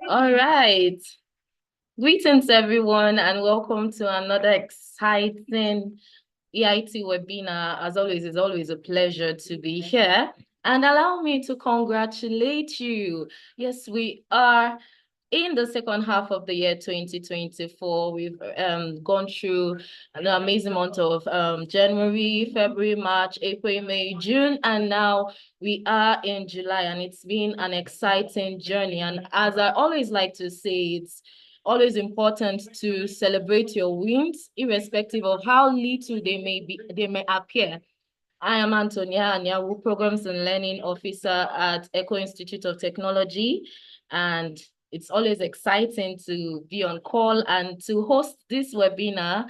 All right. Greetings, everyone, and welcome to another exciting EIT webinar. As always, it's always a pleasure to be here. And allow me to congratulate you. Yes, we are in the second half of the year 2024. We've gone through an amazing month of January, February, March, April, May, June, and now we are in July, and it's been an exciting journey. And as I always like to say, it's always important to celebrate your wins, irrespective of how little they may appear. I am Antonia Anyawu, Programs and Learning Officer at Echo Institute of Technology, and it's always exciting to be on call and to host this webinar.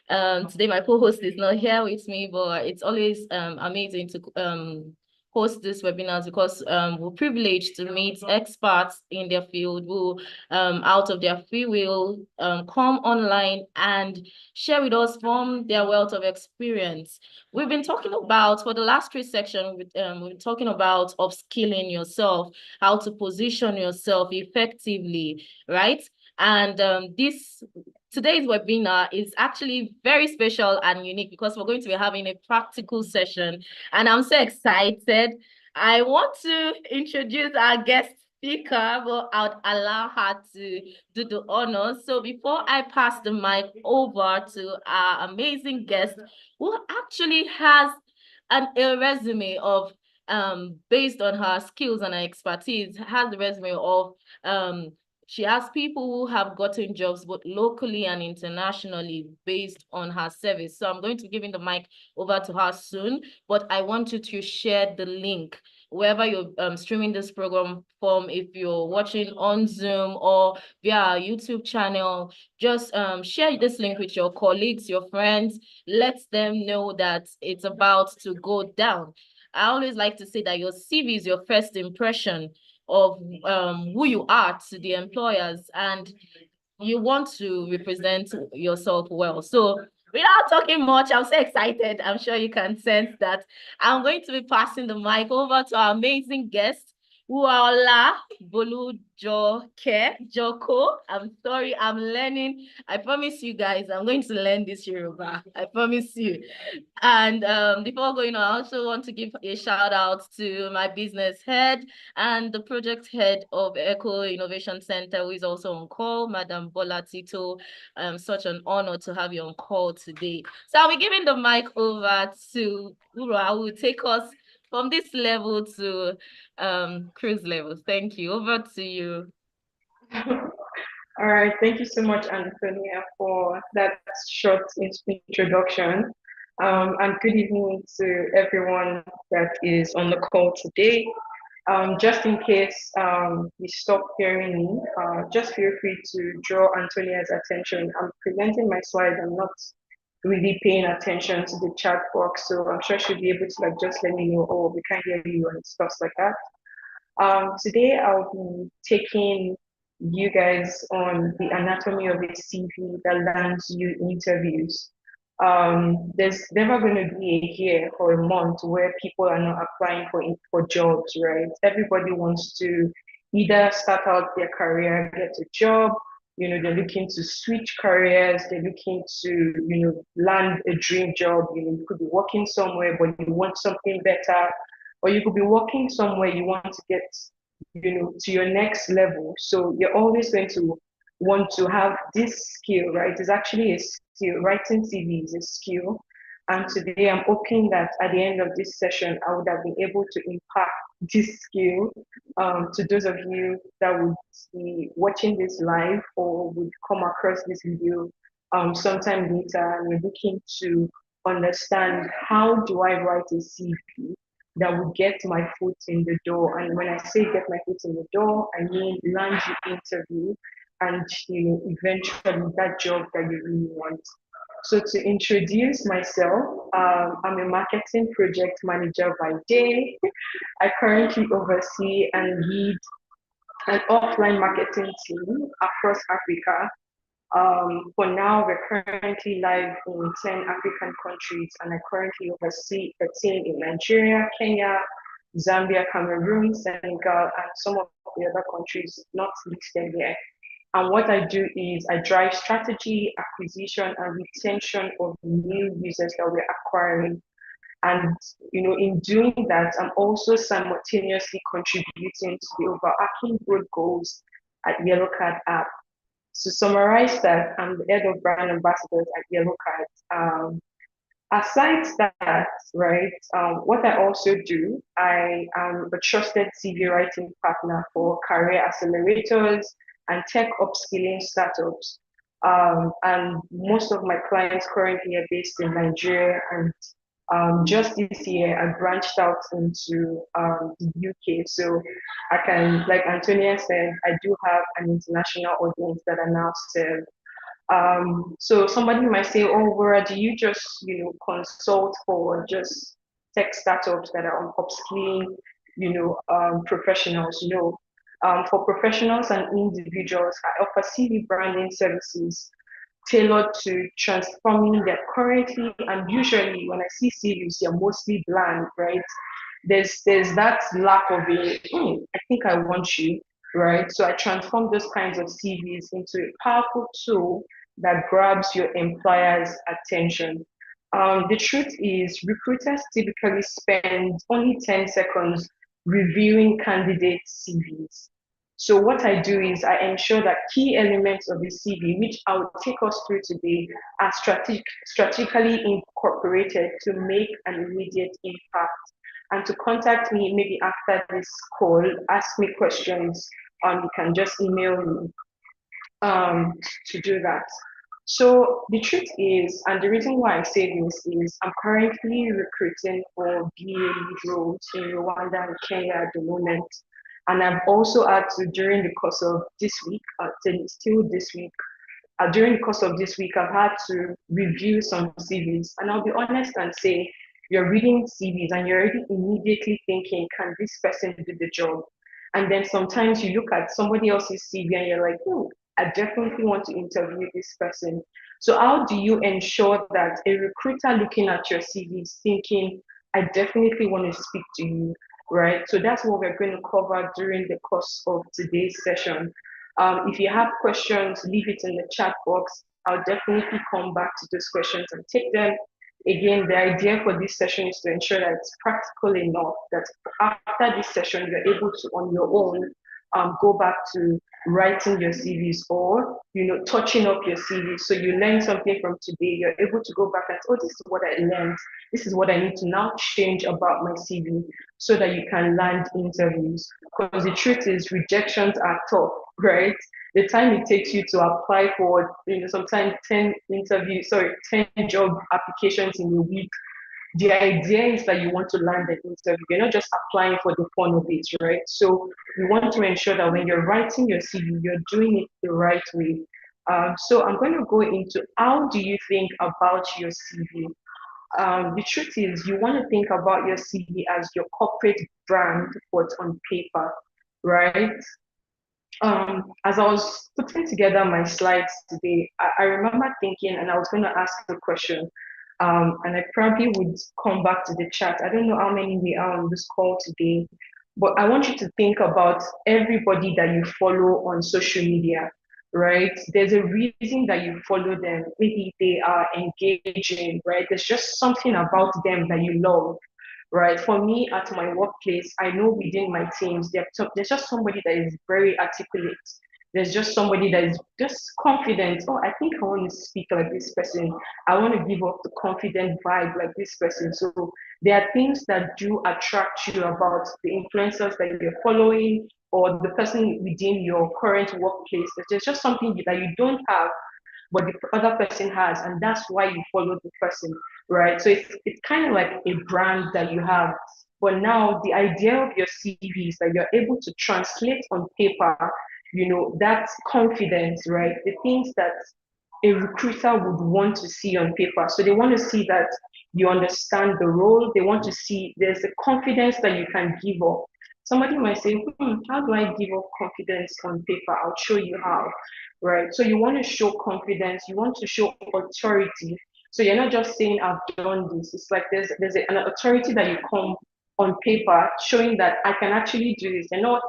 Today, my co-host is not here with me, but it's always amazing to host these webinars because we're privileged to meet experts in their field who, out of their free will, come online and share with us from their wealth of experience. We've been talking about, for the last three sections, we've been talking about upskilling yourself, how to position yourself effectively, right? And today's webinar is actually very special and unique because we're going to be having a practical session, and I'm so excited. I want to introduce our guest speaker, but I'll allow her to do the honors. So before I pass the mic over to our amazing guest, who actually has a resume of based on her skills and her expertise, has the resume of she has people who have gotten jobs both locally and internationally based on her service. So I'm going to be giving the mic over to her soon, but I want you to share the link wherever you're streaming this program from. If you're watching on Zoom or via our YouTube channel, just share this link with your colleagues, your friends. Let them know that it's about to go down. I always like to say that your CV is your first impression of who you are to the employers, and you want to represent yourself well. So without talking much, I'm so excited. I'm sure you can sense that. I'm going to be passing the mic over to our amazing guest, Uaola Joko. I'm sorry, I'm learning. I promise you guys, I'm going to learn this Yoruba. I promise you. And before going on, I also want to give a shout out to my business head and the project head of Eco Innovation Center, who is also on call, Madam Bola Tito. Such an honor to have you on call today. So I'll be giving the mic over to Ura, who will take us from this level to cruise level. Thank you. Over to you. All right, thank you so much, Antonia, for that short introduction. And good evening to everyone that is on the call today. Just in case you stop hearing me, just feel free to draw Antonia's attention. I'm presenting my slides. I'm not really paying attention to the chat box, so I'm sure she'll be able to like just let me know, oh, we can't hear you and stuff like that. Today I'll be taking you guys on the anatomy of a CV that lands you interviews. There's never going to be a year or a month where people are not applying for jobs, right? Everybody wants to either start out their career, get a job, they're looking to switch careers, they're looking to, land a dream job. You could be working somewhere, but you want something better, or you could be working somewhere you want to get, to your next level. So you're always going to want to have this skill, right? It's actually a skill. Writing CV is a skill. And today I'm hoping that at the end of this session, I would have been able to impart this skill to those of you that would be watching this live or would come across this video sometime later and you're looking to understand how do I write a CV that would get my foot in the door. And when I say get my foot in the door, I mean land you interview and eventually that job that you really want. So to introduce myself, I'm a marketing project manager by day. I currently oversee and lead an offline marketing team across Africa. For now, we're currently live in 10 African countries, and I currently oversee a team in Nigeria, Kenya, Zambia, Cameroon, Senegal, and some of the other countries not listed here. And what I do is I drive strategy, acquisition, and retention of new users that we're acquiring. And in doing that, I'm also simultaneously contributing to the overarching growth goals at Yellow Card app. To summarize that, I'm the head of brand ambassadors at Yellow Card. Aside that, right, what I also do, I am a trusted CV writing partner for career accelerators and tech upskilling startups. And most of my clients currently are based in Nigeria. And just this year, I branched out into the UK. So I can, like Antonia said, I do have an international audience that I now serve. So somebody might say, "Oh, Vera, do you just, consult for just tech startups that are on upskilling, professionals?" No. For professionals and individuals, I offer CV branding services tailored to transforming their currently, and usually when I see CVs, they're mostly bland, right? There's that lack of a, I think I want you, right? So I transform those kinds of CVs into a powerful tool that grabs your employer's attention. The truth is, recruiters typically spend only 10 seconds reviewing candidate CVs. So what I do is I ensure that key elements of the CV, which I will take us through today, are strategically incorporated to make an immediate impact. And to contact me maybe after this call, ask me questions, you can just email me to do that. So the truth is, and the reason why I say this is I'm currently recruiting for BA lead roles in Rwanda and Kenya at the moment. And I've also had to, during the course of this week, still this week, during the course of this week, I've had to review some CVs. And I'll be honest and say, you're reading CVs and you're already immediately thinking, can this person do the job? And then sometimes you look at somebody else's CV and you're like, oh, I definitely want to interview this person. So how do you ensure that a recruiter looking at your CV is thinking, I definitely want to speak to you, right? So that's what we're going to cover during the course of today's session. If you have questions, leave it in the chat box. I'll definitely come back to those questions and take them. Again, the idea for this session is to ensure that it's practical enough that after this session, you're able to, on your own, go back to writing your CVs or, touching up your CV. So you learn something from today, you're able to go back and say, oh, this is what I learned. This is what I need to now change about my CV so that you can land interviews. Because the truth is rejections are tough, right? The time it takes you to apply for, sometimes 10 interviews, 10 job applications in a week. The idea is that you want to land an interview. You're not just applying for the fun of it, right? So you want to ensure that when you're writing your CV, you're doing it the right way. So I'm going to go into how do you think about your CV? The truth is, you want to think about your CV as your corporate brand, but on paper, right? As I was putting together my slides today, I remember thinking, and I was going to ask the question, and I probably would come back to the chat. I don't know how many we are on this call today, but I want you to think about everybody that you follow on social media, right? There's a reason that you follow them. Maybe they are engaging, right? There's just something about them that you love, right? For me, at my workplace, I know within my teams, there's just somebody that is very articulate. There's just somebody that is just confident. Oh, I think I want to speak like this person. I want to give off the confident vibe like this person. So there are things that do attract you about the influencers that you're following or the person within your current workplace. There's just something that you don't have but the other person has, and that's why you follow the person, right? So it's kind of like a brand that you have. But now the idea of your CV is that you're able to translate on paper, that confidence, right? The things that a recruiter would want to see on paper. So they want to see that you understand the role. They want to see there's a confidence that you can give up. Somebody might say, how do I give up confidence on paper? I'll show you how, right? So you want to show confidence, you want to show authority. So you're not just saying, I've done this. It's like there's an authority that you come on paper, showing that I can actually do this. They're not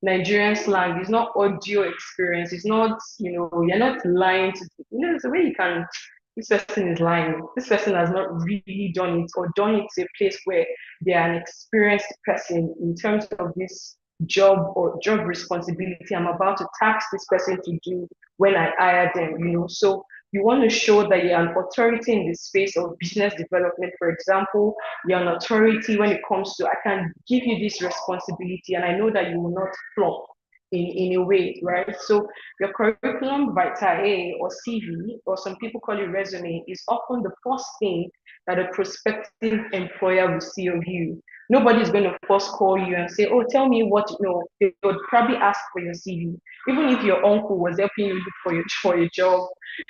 Nigerian slang, it's not audio experience, it's not, you're not lying to, there's a way you can, this person is lying. This person has not really done it or done it to a place where they are an experienced person in terms of this job or job responsibility I'm about to task this person to do when I hire them. So you want to show that you're an authority in the space of business development, for example. You're an authority when it comes to, I can give you this responsibility and I know that you will not flop in a way, right? So your curriculum vitae or CV, or some people call it resume, is often the first thing that a prospective employer will see of you. Nobody's going to first call you and say, oh, tell me what you know. They would probably ask for your CV. Even if your uncle was helping you look for your job,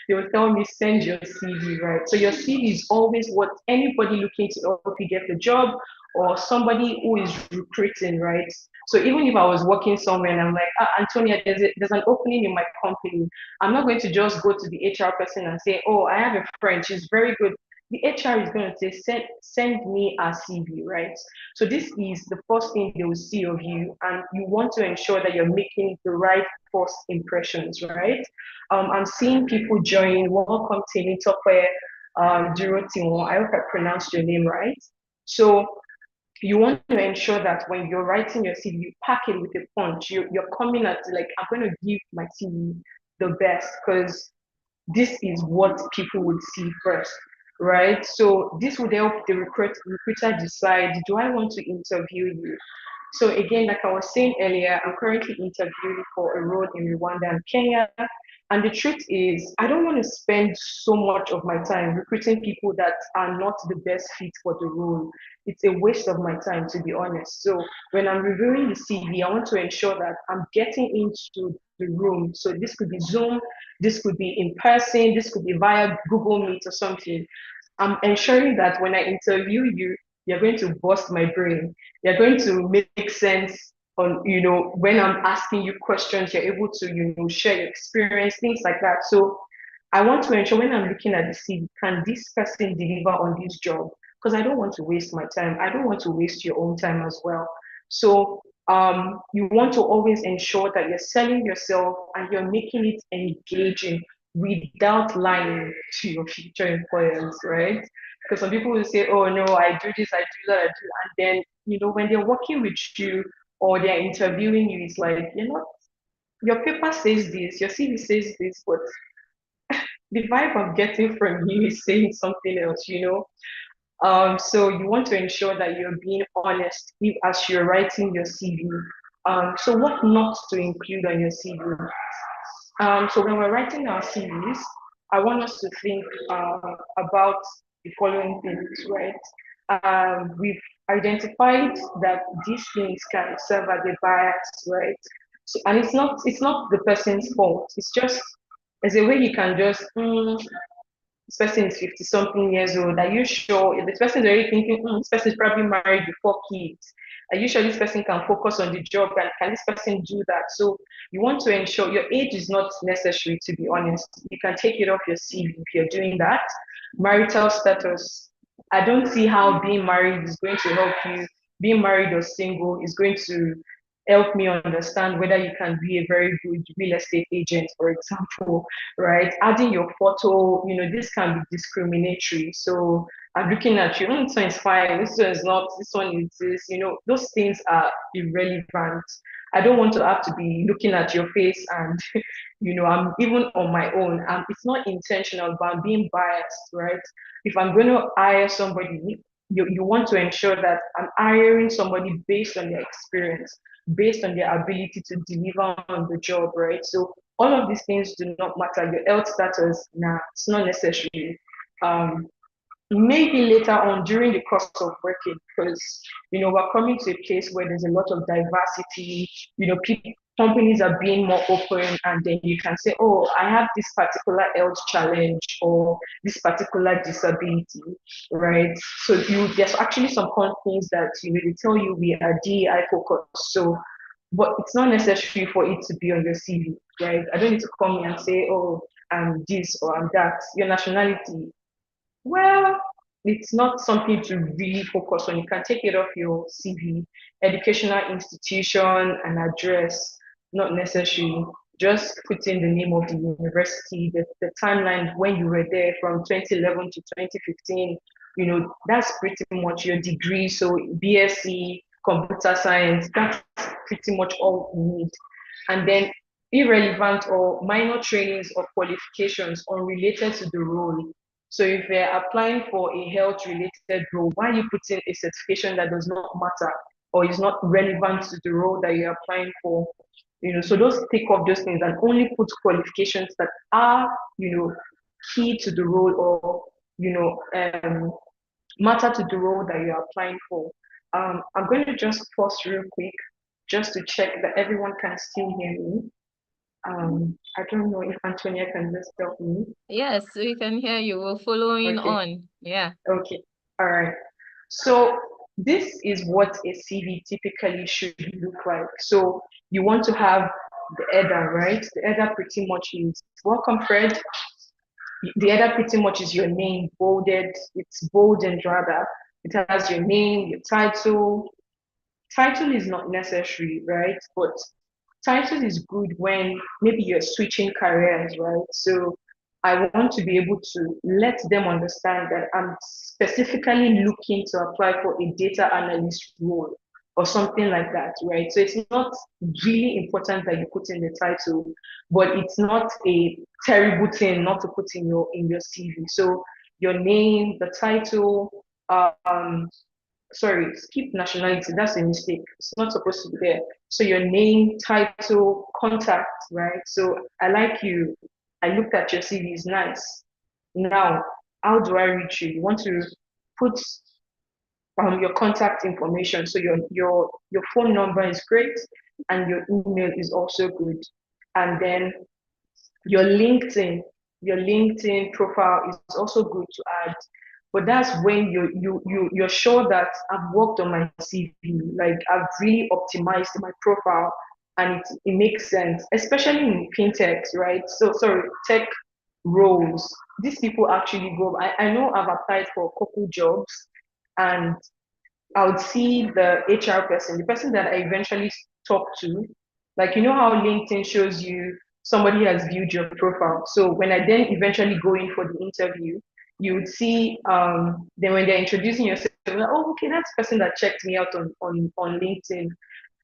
they will tell me, send your CV, right? So your CV is always what anybody looking to help you get the job or somebody who is recruiting, right? So even if I was working somewhere and I'm like, Antonia, there's an opening in my company, I'm not going to just go to the HR person and say, oh, I have a friend, she's very good. The HR is going to say, send me a CV, right? So this is the first thing they will see of you, and you want to ensure that you're making the right first impressions, right? I'm seeing people join. Welcome, Timmy Tokwe, Duro Timo. I hope I pronounced your name right. So you want to ensure that when you're writing your CV, you pack it with a punch. You're coming at like, I'm going to give my CV the best because this is what people would see first, right? So this would help the recruiter decide, do I want to interview you? So again, like I was saying earlier, I'm currently interviewing for a role in Rwanda and Kenya. And the truth is, I don't want to spend so much of my time recruiting people that are not the best fit for the role. It's a waste of my time, to be honest. So when I'm reviewing the CV, I want to ensure that I'm getting into the room. So this could be Zoom, this could be in person, this could be via Google Meet or something. I'm ensuring that when I interview you, you're going to bust my brain. You're going to make sense on, when I'm asking you questions, you're able to, share your experience, things like that. So I want to ensure when I'm looking at the CV, can this person deliver on this job? Because I don't want to waste my time. I don't want to waste your own time as well. So you want to always ensure that you're selling yourself and you're making it engaging without lying to your future employers, right? Because some people will say, oh no, I do this, I do that, I do, and then when they're working with you or they're interviewing you, it's like you're not. Your paper says this, your CV says this, but the vibe I'm getting from you is saying something else. So you want to ensure that you're being honest as you're writing your CV. So what not to include on your CV? So when we're writing our CVs, I want us to think about the following things, right? We've identified that these things can serve as a bias, right? So, and it's not the person's fault. It's just as a way you can just this person is 50 something years old. Are you sure? If this person is already thinking, this person is probably married before kids. Are you sure this person can focus on the job? And can this person do that? So you want to ensure your age is not necessary, to be honest. You can take it off your CV if you're doing that. Marital status. I don't see how being married is going to help you. Being married or single is going to help me understand whether you can be a very good real estate agent, for example, right? Adding your photo, this can be discriminatory. So I'm looking at you, this one is fine, this one is not, this one is this, those things are irrelevant. I don't want to have to be looking at your face and, I'm even on my own. It's not intentional, but I'm being biased, right? If I'm going to hire somebody, you want to ensure that I'm hiring somebody based on their experience, based on their ability to deliver on the job, right? So all of these things do not matter. Your health status, nah, it's not necessary. Um, Maybe later on during the course of working, because we're coming to a place where there's a lot of diversity. People, companies are being more open, and then you can say, oh, I have this particular health challenge or this particular disability, right? So there's actually some companies that they tell you we are DEI focused. So but it's not necessary for it to be on your CV, right? I don't need to come here and say, oh, I'm this or I'm that. Your nationality, well, it's not something to really focus on. You can take it off your CV, educational institution and address, not necessary. Just put in the name of the university, the timeline when you were there from 2011 to 2015. That's pretty much your degree. So BSc, computer science, that's pretty much all you need. And then irrelevant or minor trainings or qualifications unrelated to the role. So if they're applying for a health related role, why are you putting a certification that does not matter or is not relevant to the role that you're applying for? So those take off those things and only put qualifications that are, key to the role or, matter to the role that you're applying for. I'm going to just pause real quick just to check that everyone can still hear me. I don't know if Antonia can just help me. Yes, we can hear you. We're following Okay. on. Yeah. Okay. All right. So this is what a CV typically should look like. So you want to have the header, right? The header pretty much is welcome, Fred. The header pretty much is your name bolded. It's bold and rather. It has your name, your title. Title is not necessary, right? But title is good when maybe you're switching careers, right? So I want to be able to let them understand that I'm specifically looking to apply for a data analyst role or something like that, right? So it's not really important that you put in the title, but it's not a terrible thing not to put in your CV. So your name, the title, sorry, skip nationality. That's a mistake. It's not supposed to be there. So your name, title, contact, right? So I like you. I looked at your CV, it's nice. Now, how do I reach you? You want to put your contact information. So your phone number is great, and your email is also good. And then your LinkedIn, your LinkedIn profile is also good to add. But that's when you're sure that I've worked on my CV, like I've really optimized my profile and it makes sense, especially in fintechs, right? So sorry, tech roles. These people actually go. I know I've applied for a couple jobs and I would see the HR person, the person that I eventually talk to. Like, you know how LinkedIn shows you somebody has viewed your profile. So when I then eventually go in for the interview, you would see then when they're introducing yourself, like, oh, okay, that's the person that checked me out on LinkedIn.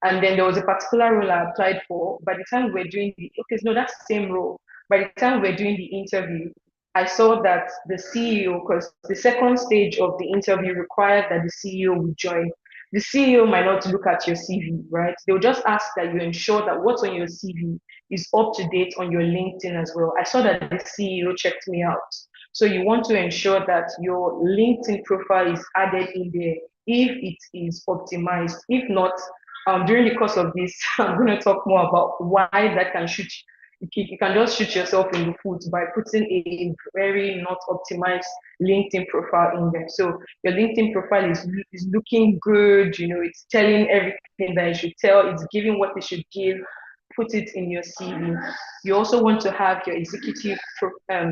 And then there was a particular role I applied for. By the time we're doing okay, no, that's the same role. By the time we're doing the interview, I saw that the CEO, because the second stage of the interview required that the CEO would join. The CEO might not look at your CV, right? They'll just ask that you ensure that what's on your CV is up to date on your LinkedIn as well. I saw that the CEO checked me out. So you want to ensure that your LinkedIn profile is added in there if it is optimized. If not, during the course of this, I'm going to talk more about why that can shoot you can just shoot yourself in the foot by putting a very not optimized LinkedIn profile in there. So your LinkedIn profile is looking good, it's telling everything that it should tell, it's giving what it should give, put it in your CV. You also want to have your executive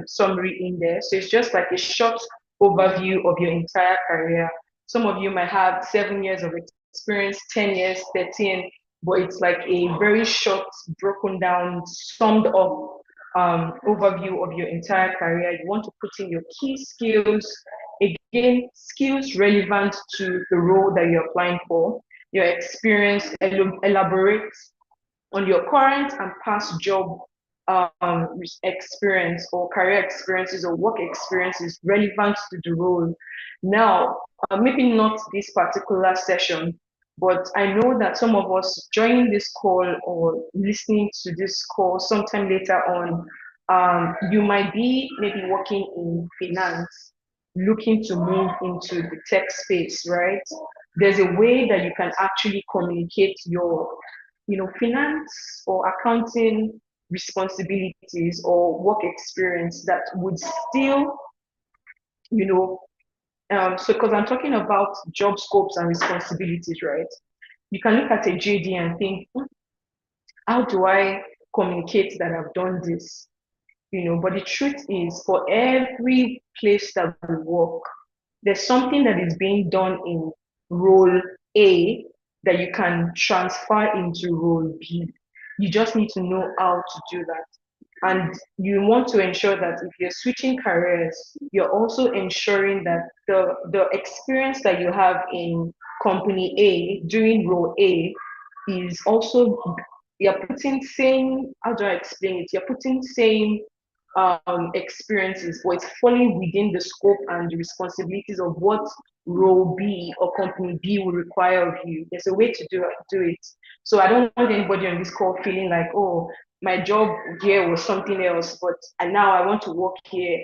summary in there. So it's just like a short overview of your entire career. Some of you might have 7 years of experience, 10 years, 13, but it's like a very short, broken down, summed up overview of your entire career. You want to put in your key skills, again, skills relevant to the role that you're applying for, your experience, elaborate on your current and past job experience or career experiences or work experiences relevant to the role. Now, maybe not this particular session, but I know that some of us joining this call or listening to this call sometime later on, you might be maybe working in finance, looking to move into the tech space, right? There's a way that you can actually communicate your, finance or accounting responsibilities or work experience that would still, you know, so because I'm talking about job scopes and responsibilities, right? You can look at a JD and think, how do I communicate that I've done this? But the truth is, for every place that we work, there's something that is being done in role A that you can transfer into role B. You just need to know how to do that. And you want to ensure that if you're switching careers, you're also ensuring that the experience that you have in company A during role A is also, you're putting same, how do I explain it? You're putting same experiences, but it's falling within the scope and the responsibilities of what role B or company B will require of you. There's a way to do it. So I don't want anybody on this call feeling like, oh, my job here was something else, but and now I want to work here.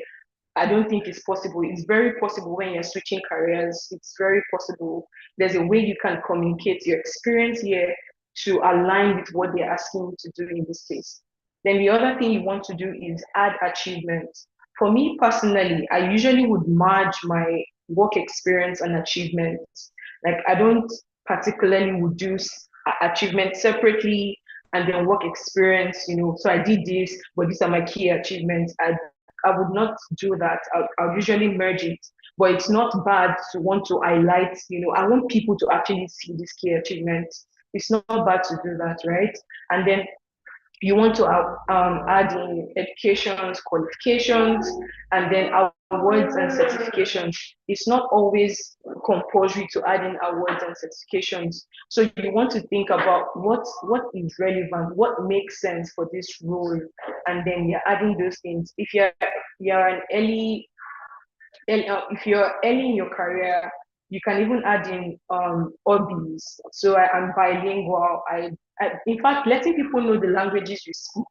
I don't think it's possible. It's very possible when you're switching careers. It's very possible. There's a way you can communicate your experience here to align with what they're asking you to do in this case. Then the other thing you want to do is add achievements. For me personally, I usually would merge my work experience and achievements. Like I don't particularly would do achievements separately and then work experience, so I did this, but these are my key achievements. I would not do that. I'll usually merge it, but it's not bad to want to highlight, I want people to actually see these key achievements. It's not bad to do that, right? And then you want to add in educations, qualifications, and then awards and certifications. It's not always compulsory to add in awards and certifications. So you want to think about what is relevant, what makes sense for this role, and then you're adding those things. If you're an early if you're early in your career, you can even add in hobbies. So I'm bilingual. In fact, letting people know the languages you speak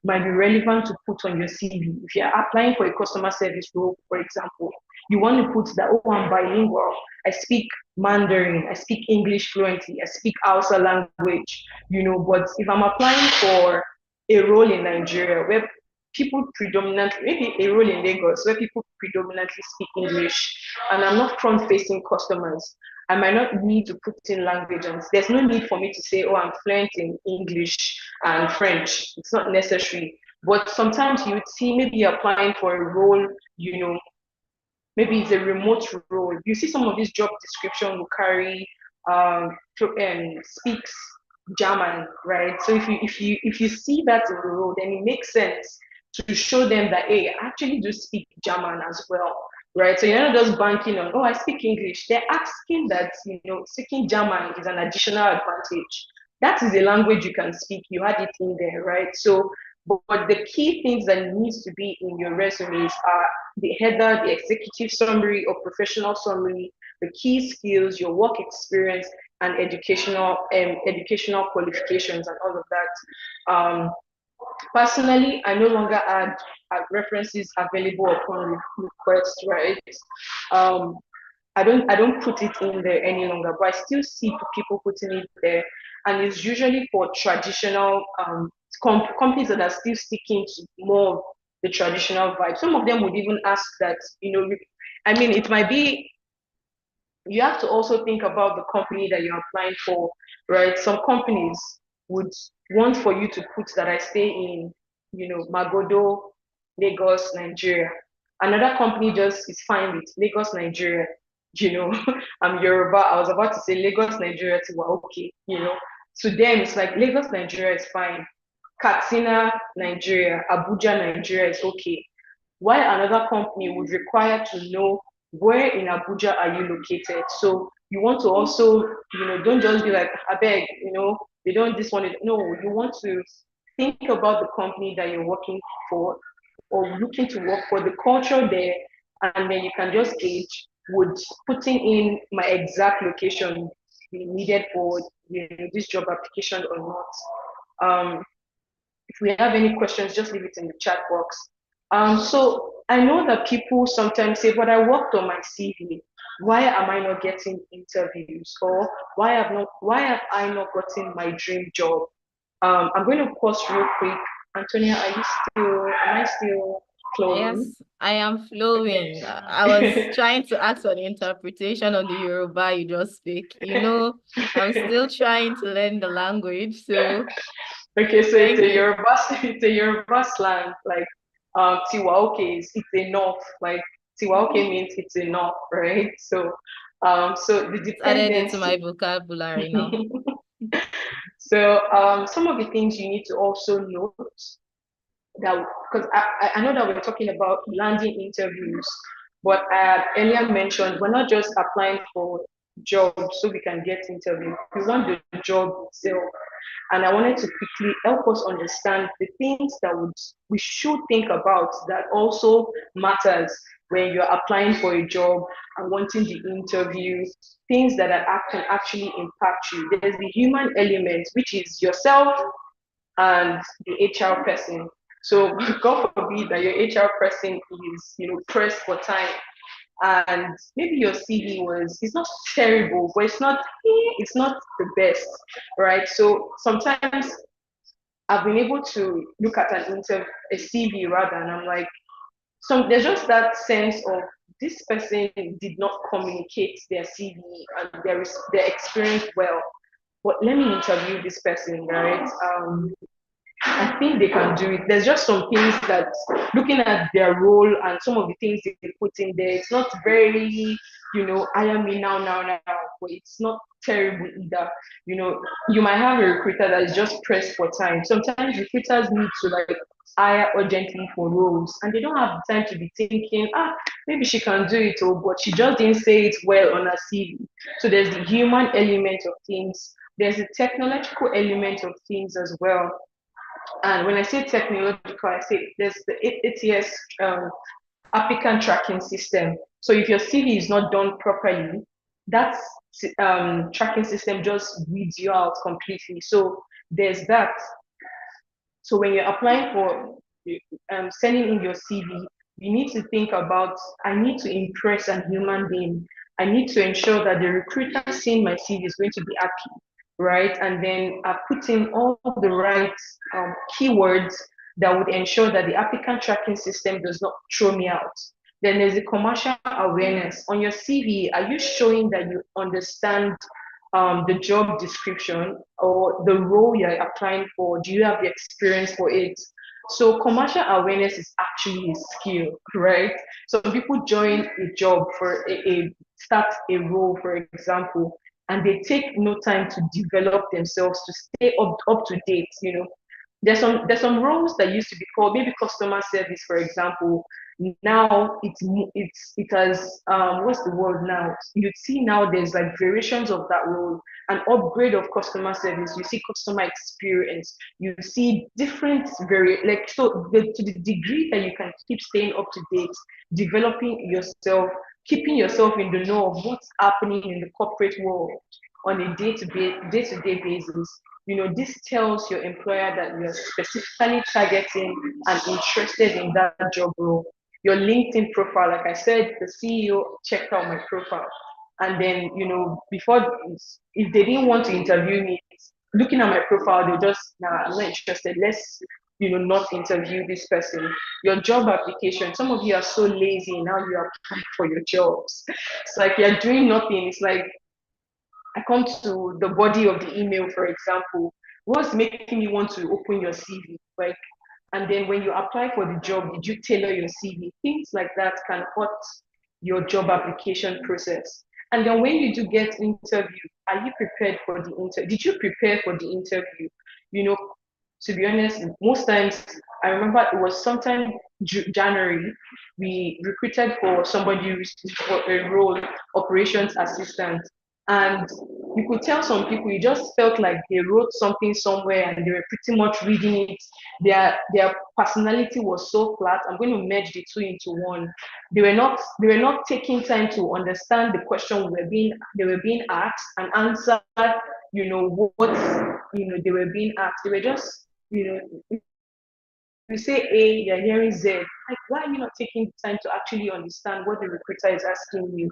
might be relevant to put on your CV. If you're applying for a customer service role, for example, you want to put that, oh, I'm bilingual. I speak Mandarin. I speak English fluently. I speak Hausa language. But if I'm applying for a role in Nigeria where people predominantly, maybe a role in Lagos where people predominantly speak English, and I'm not front facing customers, I might not need to put in language. And there's no need for me to say, oh, I'm fluent in English and French. It's not necessary. But sometimes you would see maybe you're applying for a role, maybe it's a remote role. You see some of these job description will carry speaks German, right? So if you see that in the role, then it makes sense to show them that, hey, I actually do speak German as well, right? So you're not just banking on, oh, I speak English. They're asking that, speaking German is an additional advantage. That is a language you can speak. You had it in there, right? So, but the key things that needs to be in your resumes are the header, the executive summary or professional summary, the key skills, your work experience, and educational qualifications and all of that. Personally, I no longer add references available upon request, right? Um, I don't put it in there any longer, but I still see people putting it there, and it's usually for traditional companies that are still sticking to more of the traditional vibe. Some of them would even ask that, I mean, it might be, you have to also think about the company that you're applying for, right? Some companies would want for you to put that I stay in, Magodo, Lagos, Nigeria. Another company just is fine with Lagos, Nigeria. You know, I'm Yoruba. I was about to say Lagos, Nigeria to okay, To them, it's like Lagos, Nigeria is fine. Katsina, Nigeria, Abuja, Nigeria is okay. While another company would require to know where in Abuja are you located. So you want to also, don't just be like, I beg, they don't this one. No, you want to think about the company that you're working for or looking to work for, the culture there, and then you can just gauge, would putting in my exact location be needed for this job application or not. If we have any questions, just leave it in the chat box. So I know that people sometimes say, but I worked on my CV. Why am I not getting interviews? Or why have I not gotten my dream job? I'm going to pause real quick. Antonia, am I still flowing? Yes, I am flowing. Okay. I was trying to ask for the interpretation of the Yoruba you just speak. I'm still trying to learn the language, so Okay, so thank you. it's a Yoruba slang, like tiwa okay, it's enough, like Tiwauke means it's enough, right? So so the Added it to dependency. my vocabulary now. So some of the things you need to also note that, because I know that we're talking about landing interviews, but I had earlier mentioned we're not just applying for jobs so we can get interview. We want the job itself. And I wanted to quickly help us understand the things that we should think about that also matters when you're applying for a job and wanting the interview, things that can actually impact you. There's the human element, which is yourself and the HR person. So God forbid that your HR person is, pressed for time, and maybe your CV was, it's not terrible, but it's not the best, right? So sometimes I've been able to look at a CV rather, and I'm like, there's just that sense of this person did not communicate their CV and their experience well. But let me interview this person, right? I think they can do it. There's just some things that, looking at their role and some of the things they put in there, it's not very, I am me now, but it's not terrible either. You might have a recruiter that is just pressed for time. Sometimes recruiters need to like hire urgently for roles, and they don't have the time to be thinking, maybe she can do it, but she just didn't say it well on her CV. So there's the human element of things. There's the technological element of things as well. And when I say technological, I say there's the ATS applicant tracking system. So if your CV is not done properly, that tracking system just weeds you out completely. So there's that. So when you're applying for sending in your CV, you need to think about, I need to impress a human being. I need to ensure that the recruiter seeing my CV is going to be happy, right? And then I put in all the right keywords that would ensure that the applicant tracking system does not throw me out. Then there's the commercial awareness. On your CV, are you showing that you understand the job description or the role you're applying for? Do you have the experience for it? So commercial awareness is actually a skill, right? So people join a job for start a role, for example, and they take no time to develop themselves to stay up to date. There's some roles that used to be called maybe customer service, for example. Now it has what's the word now? You see now there's like variations of that role, an upgrade of customer service. You see customer experience. You see different to the degree that you can keep staying up to date, developing yourself, keeping yourself in the know of what's happening in the corporate world on a day-to-day basis. This tells your employer that you're specifically targeting and interested in that job role. Your LinkedIn profile, like I said, the CEO checked out my profile. And then, before, if they didn't want to interview me, looking at my profile, they'll just, nah, I'm not interested. Let's, not interview this person. Your job application, some of you are so lazy now you apply for your jobs. It's like you're doing nothing. It's like I come to the body of the email, for example, what's making you want to open your CV? Like, and then when you apply for the job, did you tailor your CV? Things like that can hurt your job application process. And then when you do get interviewed, are you prepared for the interview? Did you prepare for the interview? You know, to be honest, most times I remember it was sometime January, we recruited for somebody for a role, operations assistant. And you could tell some people, you just felt like they wrote something somewhere and they were pretty much reading it. Their personality was so flat. I'm going to merge the two into one. They were not taking time to understand the question they were being asked and answer, what they were being asked. They were just, you say A, you're hearing Z. Like, why are you not taking the time to actually understand what the recruiter is asking you?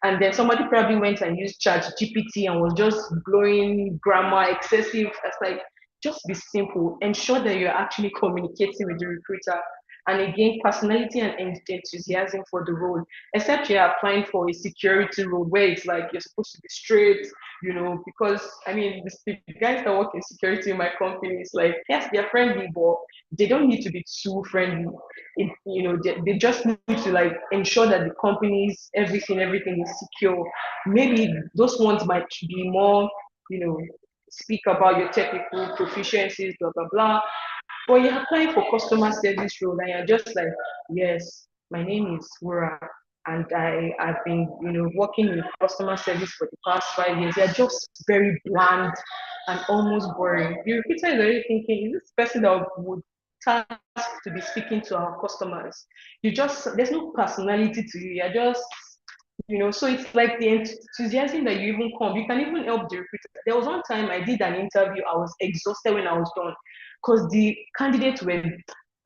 And then somebody probably went and used Chat GPT and was just blowing grammar excessive. It's like, just be simple. Ensure that you're actually communicating with the recruiter. And again, personality and enthusiasm for the role. Except you're applying for a security role where it's like you're supposed to be straight, because I mean, the guys that work in security in my company is like, yes, they're friendly, but they don't need to be too friendly. They just need to like ensure that the company's everything is secure. Maybe those ones might be more, you know, speak about your technical proficiencies, blah blah blah. But you're applying for customer service role and you're just like, yes, my name is Wura and I've been, working in customer service for the past 5 years. You're just very bland and almost boring. The recruiter is already thinking, is this person that would task to be speaking to our customers? There's no personality to you. You're just so it's like the enthusiasm that you even come. You can even help the recruiter. There was one time I did an interview. I was exhausted when I was done because the candidates were,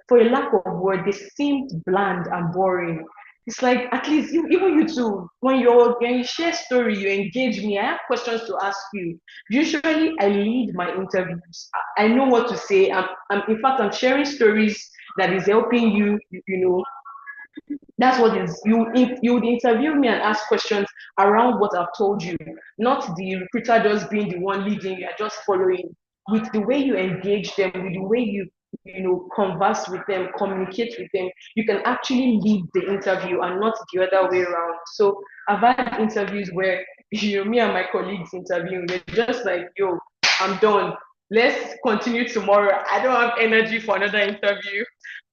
for a lack of word, they seemed bland and boring. It's like at least even you too, when you share story, you engage me. I have questions to ask you. Usually, I lead my interviews. I know what to say. In fact, I'm sharing stories that is helping you. That's what is you would interview me and ask questions around what I've told you, not the recruiter just being the one leading, you're just following. With the way you engage them, with the way you converse with them, communicate with them, you can actually lead the interview and not the other way around. So I've had interviews where me and my colleagues interviewing, they're just like, yo, I'm done. Let's continue tomorrow. I don't have energy for another interview.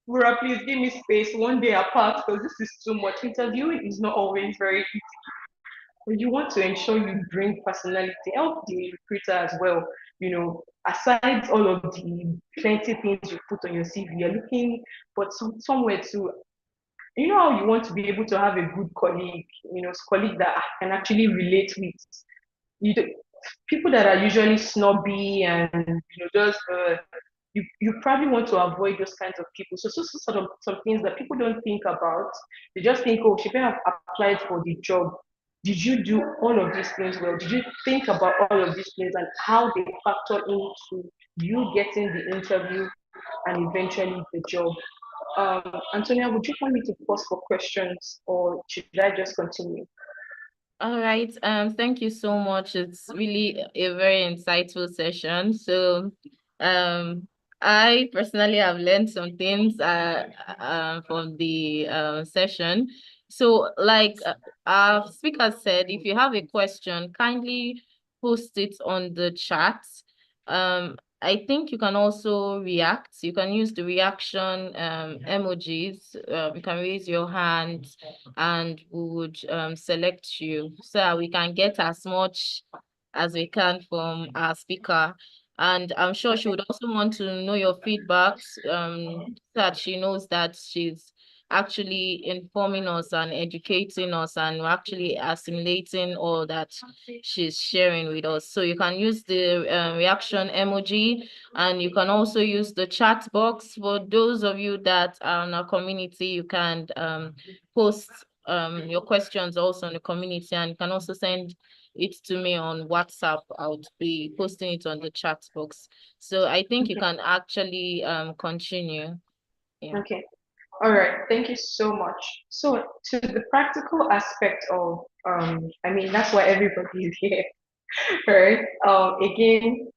Mura, please give me space one day apart because this is too much. Interviewing is not always very easy. But you want to ensure you bring personality, help the recruiter as well. Aside all of the plenty things you put on your CV, you're looking for somewhere to, how you want to be able to have a good colleague, colleague that can actually relate with. You do, People that are usually snobby and just you probably want to avoid those kinds of people. So sort of some things that people don't think about. They just think, oh, she may have applied for the job. Did you do all of these things well? Did you think about all of these things and how they factor into you getting the interview and eventually the job? Antonia, would you want me to pause for questions or should I just continue? All right. Thank you so much. It's really a very insightful session. So, I personally have learned some things from the session. So, like our speaker said, if you have a question, kindly post it on the chat. I think you can also react. You can use the reaction emojis. You can raise your hand and we would select you so that we can get as much as we can from our speaker. And I'm sure she would also want to know your feedbacks, so that she knows that she's actually informing us and educating us and we're actually assimilating all that she's sharing with us. So you can use the reaction emoji and you can also use the chat box. For those of you that are in our community, you can post your questions also in the community and you can also send it to me on WhatsApp. I'll be posting it on the chat box. So I think you Okay. can actually continue. Yeah. Okay. All right. Thank you so much. So to the practical aspect of I mean that's why everybody is here, right? Again,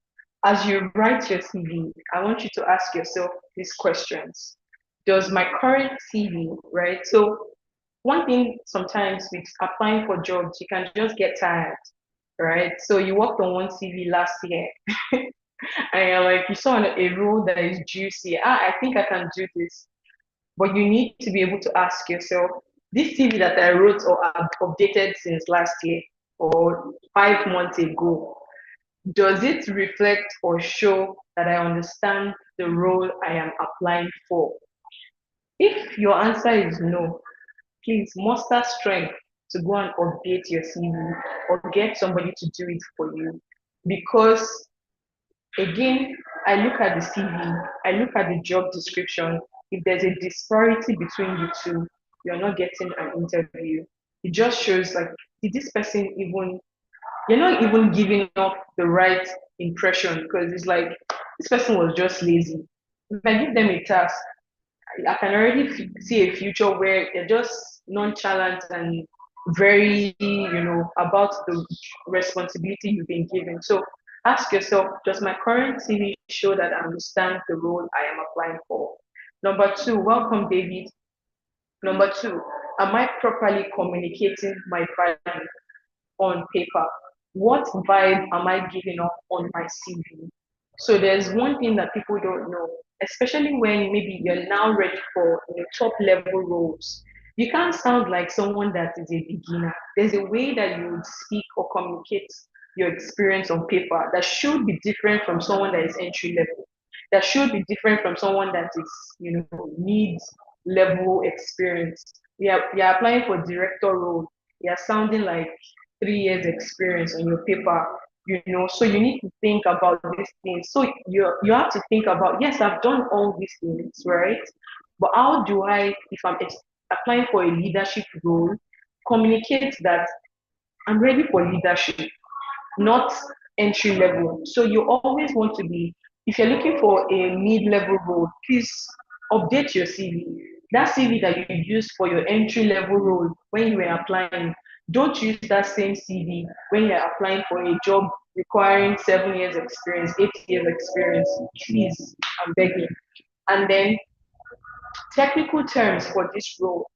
as you write your CV, I want you to ask yourself these questions. Does my current CV, right? So one thing sometimes with applying for jobs, you can just get tired, right? So you worked on one CV last year and you're like, you saw a role that is juicy. I think I can do this. But you need to be able to ask yourself, this CV that I wrote or updated since last year or 5 months ago, does it reflect or show that I understand the role I am applying for? If your answer is no, please muster strength to go and update your CV or get somebody to do it for you. Because again, I look at the CV, I look at the job description. If there's a disparity between the two, you're not getting an interview. It just shows like, did this person even, you're not even giving off the right impression because it's like, this person was just lazy. If I give them a task I can already see a future where they're just nonchalant and very, about the responsibility you've been given. So ask yourself, does my current CV show that I understand the role I am applying for? Number two, welcome, David. Number two, am I properly communicating my value on paper? What vibe am I giving off on my CV? So there's one thing that people don't know, especially when maybe you're now ready for top level roles. You can't sound like someone that is a beginner. There's a way that you would speak or communicate your experience on paper that should be different from someone that is entry level. That should be different from someone that is, needs level experience. You're applying for director role. You're sounding like 3 years experience on your paper, so you need to think about these things. So you have to think about, yes, I've done all these things, right? But how do I, if I'm applying for a leadership role, communicate that I'm ready for leadership, not entry level. So you always want to be, if you're looking for a mid-level role, please update your CV. That CV that you used for your entry level role when you were applying, don't use that same CV when you're applying for a job requiring 7 years experience, 8 years experience. Please, I'm begging. And then technical terms for this role,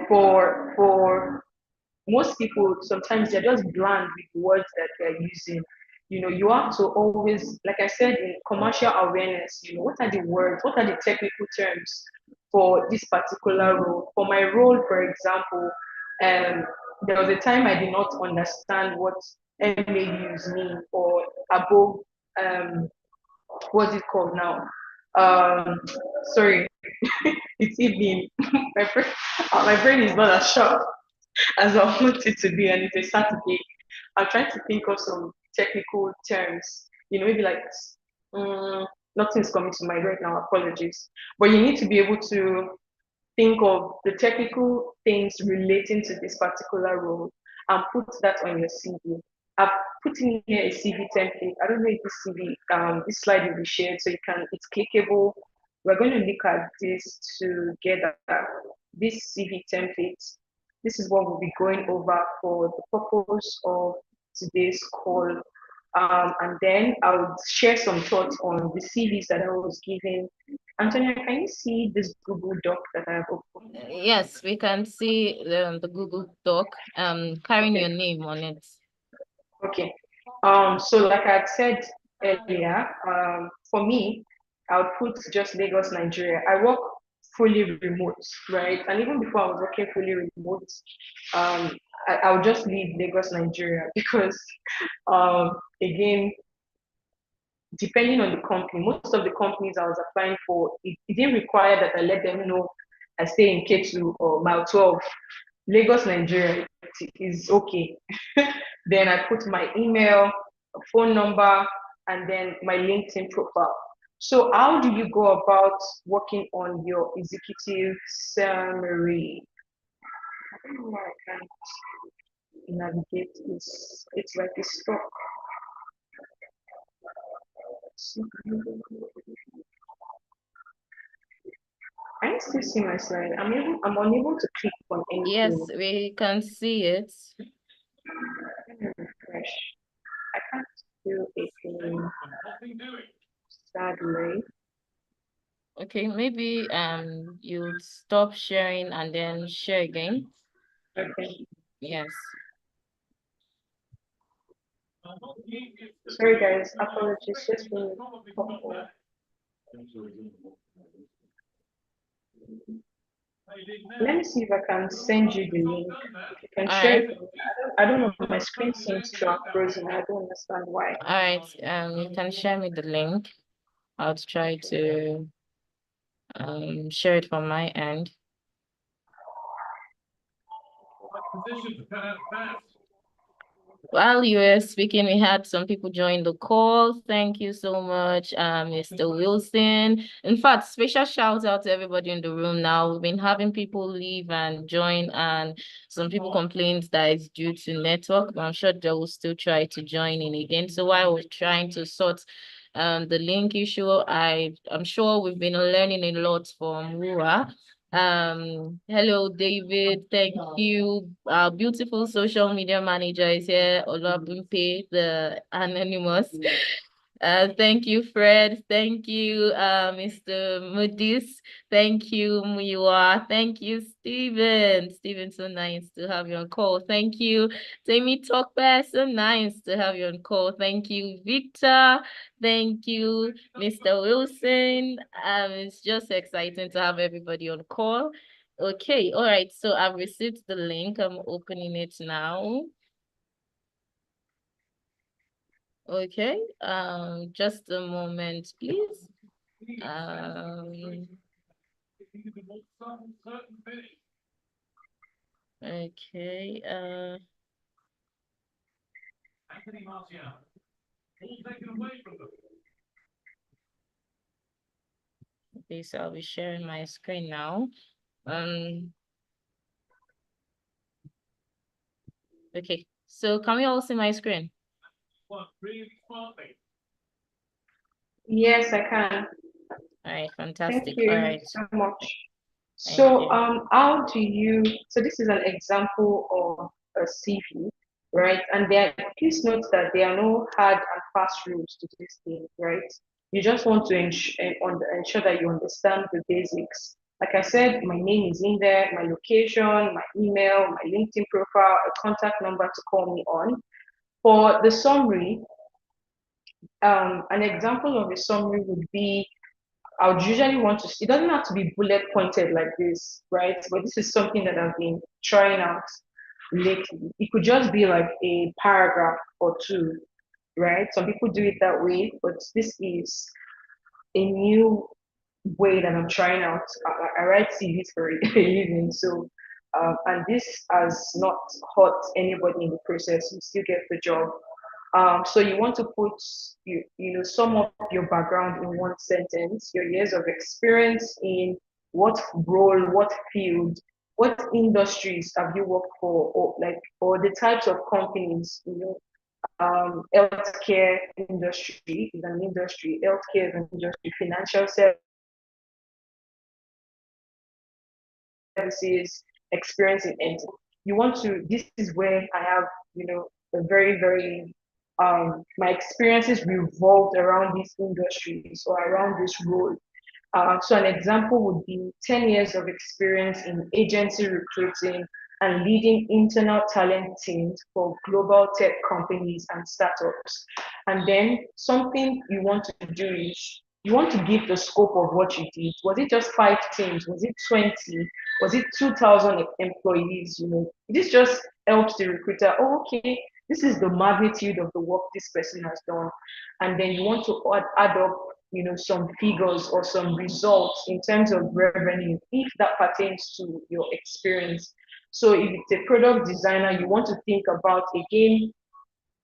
for most people sometimes they're just bland with the words that they're using. You have to always, like I said, in commercial awareness, what are the words, what are the technical terms for this particular role? For my role, for example, um, there was a time I did not understand what MAUs mean or above, um, what's it called now? Um, Sorry, it's evening. My brain is not as sharp as I want it to be, and it's a Saturday. I'm trying to think of some technical terms, maybe like nothing's coming to mind right now, apologies. But you need to be able to think of the technical things relating to this particular role and put that on your CV. I've put in here a CV template. I don't know if this CV, this slide will be shared, so it's clickable. We're going to look at this together. This CV template. This is what we'll be going over for the purpose of today's call. And then I'll share some thoughts on the CVs that I was given. Antonia, can you see this Google Doc that I have opened? Yes, we can see the Google Doc carrying Okay. your name on it. Okay. So like I had said earlier, for me, I would put just Lagos, Nigeria. I work fully remote, right? And even before I was working fully remote, um, I would just leave Lagos, Nigeria because, again, depending on the company, most of the companies I was applying for, it didn't require that I let them know I stay in K2 or Mile 12. Lagos, Nigeria is okay. Then I put my email, phone number, and then my LinkedIn profile. So how do you go about working on your executive summary? I don't know how I can navigate this. It's like a stock. Can you still see my slide? I'm unable to click on Yes, anything. we can see it. Let me refresh. I can't do anything, sadly. Okay, maybe you stop sharing and then share again. Okay. Yes. Sorry guys, apologies, just being thoughtful. Let me see if I can send you the link. If you can All share right. it. I don't know. My screen seems to have frozen. I don't understand why. All right. You can share me the link. I'll try to share it from my end. While you were speaking, we had some people join the call. Thank you so much, Mr. Wilson. In fact, special shout out to everybody in the room now. We've been having people leave and join, and some people complained that it's due to network, but I'm sure they will still try to join in again. So while we're trying to sort the link issue. I'm sure we've been learning a lot from Rua. Hello, David. Thank you. Our beautiful social media manager is here, Olabunpe, the anonymous. Thank you, Fred. Thank you, Mr. Modis. Thank you, Muiwa. Thank you, Stephen. Stephen, so nice to have you on call. Thank you, Tammy Talkback. So nice to have you on call. Thank you, Victor. Thank you, Mr. Wilson. It's just exciting to have everybody on call. Okay, all right. So I've received the link. I'm opening it now. Okay, just a moment, please. Okay, okay, so I'll be sharing my screen now. Okay, so can we all see my screen? Yes, I can. All right, fantastic. Thank you All right. so much. Thank So, you. how do you, so this is an example of a CV, right? And please note that there are no hard and fast rules to this thing, right? You just want to ensure that you understand the basics. Like I said, my name is in there, my location, my email, my LinkedIn profile, a contact number to call me on. For the summary, an example of a summary would be I would usually want to, it doesn't have to be bullet pointed like this, right? But this is something that I've been trying out lately. It could just be like a paragraph or two, right? Some people do it that way, but this is a new way that I'm trying out. I write CVs for a living, so and this has not hurt anybody in the process. You still get the job. So you want to put sum up your background in one sentence, your years of experience in what role, what field, what industries have you worked for, or the types of companies, healthcare industry is an industry, healthcare is an industry, financial services, experience in it. You want to, this is where I have, a very, very, my experiences revolved around these industries or around this role. So an example would be 10 years of experience in agency recruiting and leading internal talent teams for global tech companies and startups. And then something you want to do is you want to give the scope of what you did. Was it just 5 teams? Was it 20? Was it 2,000 employees? This just helps the recruiter. Oh, okay, this is the magnitude of the work this person has done. And then you want to add up some figures or some results in terms of revenue if that pertains to your experience. So if it's a product designer, you want to think about again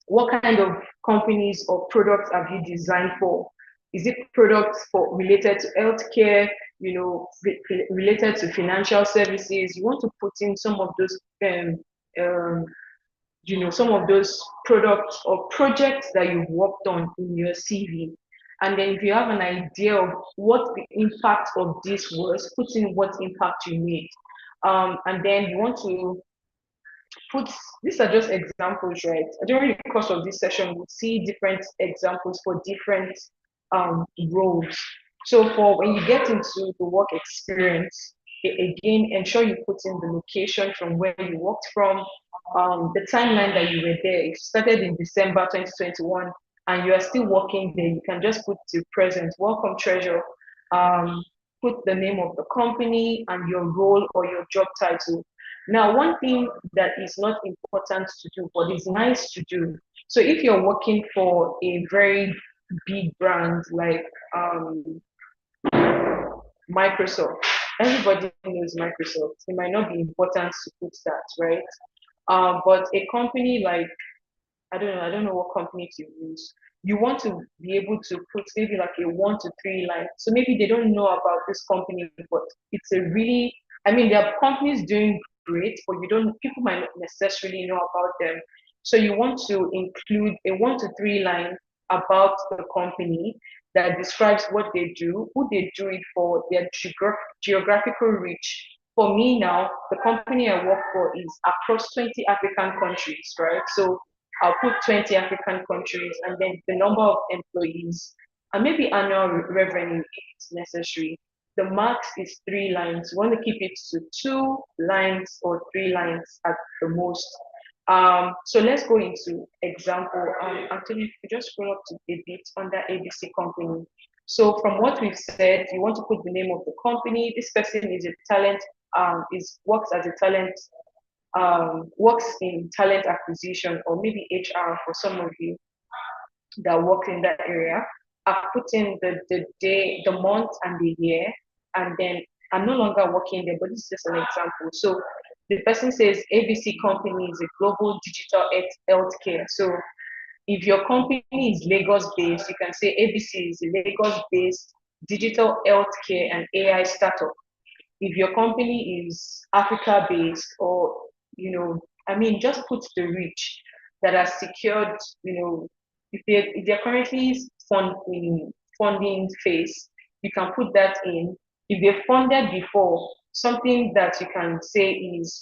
what kind of companies or products have you designed for? Is it products for related to healthcare, related to financial services? You want to put in some of those um, some of those products or projects that you've worked on in your CV. And then if you have an idea of what the impact of this was, put in what impact you made. And then you want to put, these are just examples, right? During the course of this session, we'll see different examples for different roles. So for when you get into the work experience, again, ensure you put in the location from where you worked from, the timeline that you were there. If you started in December 2021 and you are still working there, you can just put to present, welcome treasure, put the name of the company and your role or your job title. Now, one thing that is not important to do, but is nice to do. So if you're working for a very big brand like Microsoft, everybody knows Microsoft. It might not be important to put that, right? But a company like, I don't know what company to use. You want to be able to put maybe like a 1 to 3 line. So maybe they don't know about this company, but it's a really, I mean, there are companies doing great, but people might not necessarily know about them. So you want to include a 1 to 3 line about the company that describes what they do, who they do it for, their geographical reach. For me now, the company I work for is across 20 African countries, right? So I'll put 20 African countries and then the number of employees and maybe annual revenue if it's necessary. The max is 3 lines. We want to keep it to 2 lines or 3 lines at the most. So let's go into example. Actually, if you just scroll up to a bit under ABC company. So from what we've said, you want to put the name of the company. This person is a talent, works as a talent, works in talent acquisition or maybe HR for some of you that work in that area. I've put in the day, the month, and the year, and then I'm no longer working there, but this is just an example. So the person says ABC company is a global digital healthcare. So if your company is Lagos based, you can say ABC is a Lagos based digital healthcare and AI startup. If your company is Africa based or, I mean, just put the reach that has secured, if they're currently funding phase, you can put that in. If they've funded before, something that you can say is,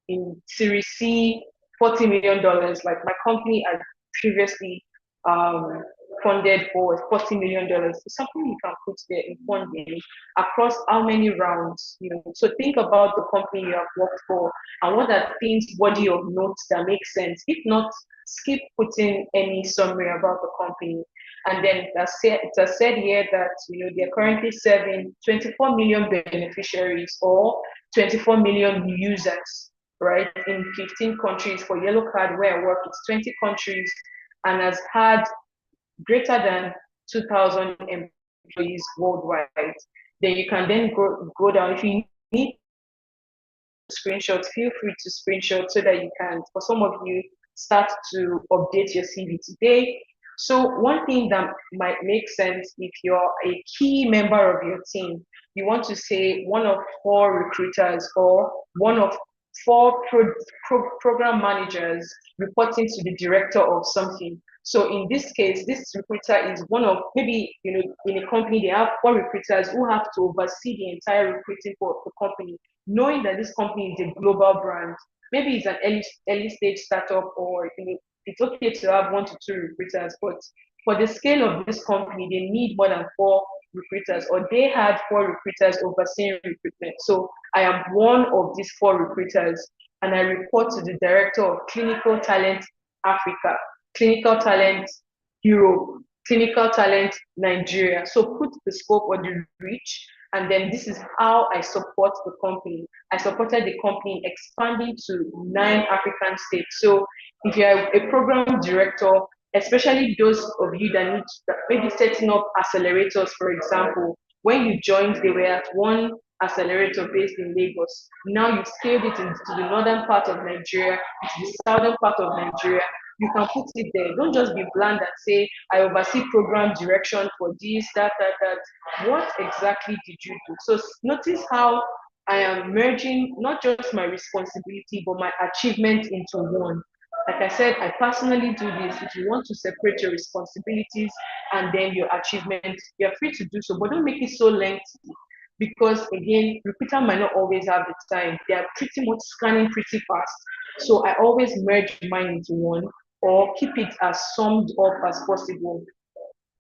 in Series C, $40 million, like my company had previously um, funded for $40 million. It's something you can put there in funding across how many rounds, So think about the company you have worked for and what are things body of notes that make sense. If not, skip putting any summary about the company. And then it has said here that they're currently serving 24 million beneficiaries or 24 million users, right, in 15 countries. For Yellow Card, where I work, it's 20 countries and has had greater than 2,000 employees worldwide. Then you can then go down. If you need screenshots, feel free to screenshot so that you can, for some of you, start to update your CV today. So one thing that might make sense if you're a key member of your team, you want to say one of 4 recruiters or one of 4 program managers reporting to the director of something. So in this case, this recruiter is one of, maybe, in a company, they have 4 recruiters who have to oversee the entire recruiting for the company, knowing that this company is a global brand. Maybe it's an early stage startup or, it's okay to have 1 to 2 recruiters, but for the scale of this company, they need more than 4 recruiters, or they had 4 recruiters overseeing recruitment. So I am one of these 4 recruiters, and I report to the director of Clinical Talent Africa, Clinical Talent Europe, Clinical Talent Nigeria. So put the scope or the reach, and then this is how I support the company. I supported the company expanding to 9 African states. So if you're a program director, especially those of you that need maybe setting up accelerators, for example, when you joined, they were at one accelerator based in Lagos. Now you've scaled it into the northern part of Nigeria, into the southern part of Nigeria. You can put it there. Don't just be bland and say, I oversee program direction for this, that. What exactly did you do? So notice how I am merging not just my responsibility, but my achievement into one. Like I said, I personally do this. If you want to separate your responsibilities and then your achievements, you're free to do so, but don't make it so lengthy. Because again, recruiter might not always have the time. They are pretty much scanning pretty fast. So I always merge mine into one or keep it as summed up as possible.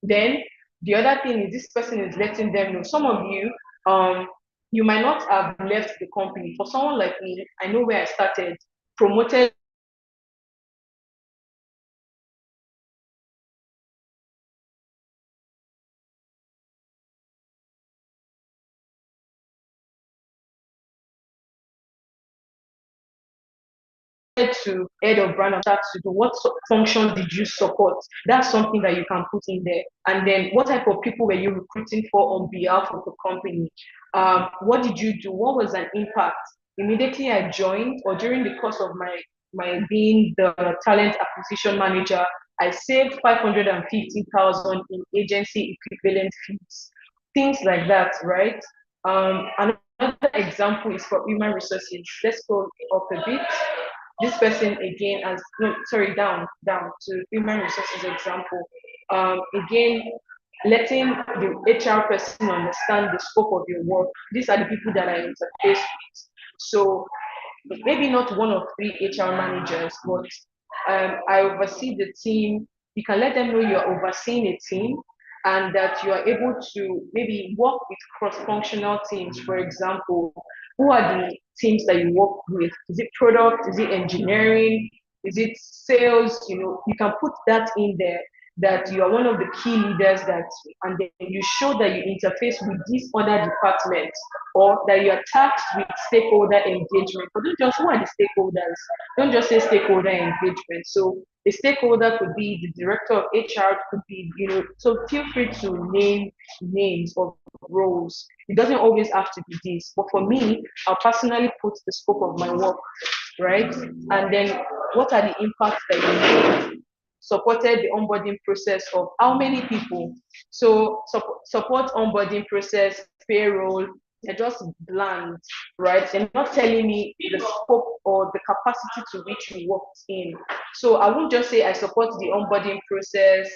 Then the other thing is this person is letting them know. Some of you, you might not have left the company. For someone like me, I know where I started, promoted to head of brand and start to do what functions did you support? That's something that you can put in there. And then what type of people were you recruiting for on behalf of the company? What did you do? What was an impact? Immediately I joined or during the course of my being the talent acquisition manager, I saved 550,000 in agency equivalent fees. Things like that, right? Another example is for human resources. Let's go up a bit. This person again as no, sorry, down to human resources example. Again, letting the HR person understand the scope of your work. These are the people that I interface with. So maybe not one of three HR managers, but I oversee the team. You can let them know you're overseeing a team and that you are able to maybe work with cross-functional teams. For example, who are the teams that you work with? Is it product? Is it engineering? Is it sales? You can put that in there, that you are one of the key leaders, that and then you show that you interface with these other departments, or that you are tasked with stakeholder engagement. But don't just, who are the stakeholders? Don't just say stakeholder engagement. So the stakeholder could be the director of HR, could be, so feel free to name names of roles. It doesn't always have to be this. But for me, I'll personally put the scope of my work, right? And then what are the impacts that you made? Supported the onboarding process of how many people? So support onboarding process, payroll. They're just bland, right? They're not telling me the scope or the capacity to which you worked in. So I won't just say I support the onboarding process.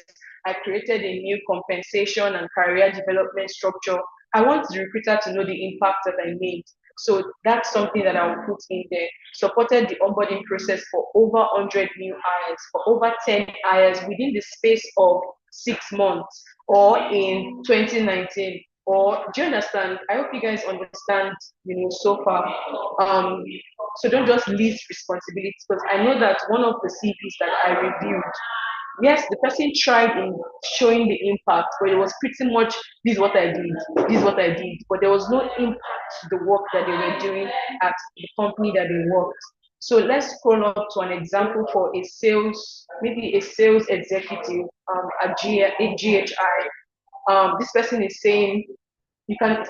I created a new compensation and career development structure. I want the recruiter to know the impact that I made. So that's something that I will put in there. Supported the onboarding process for over 100 new hires, for over 10 hires within the space of 6 months, or in 2019. Or do you understand? I hope you guys understand, so far. So don't just list responsibilities, because I know that one of the CVs that I reviewed, yes, the person tried in showing the impact, but it was pretty much, this is what I did, this is what I did, but there was no impact to the work that they were doing at the company that they worked. So let's scroll up to an example for a sales, maybe a sales executive at GHI. This person is saying, you can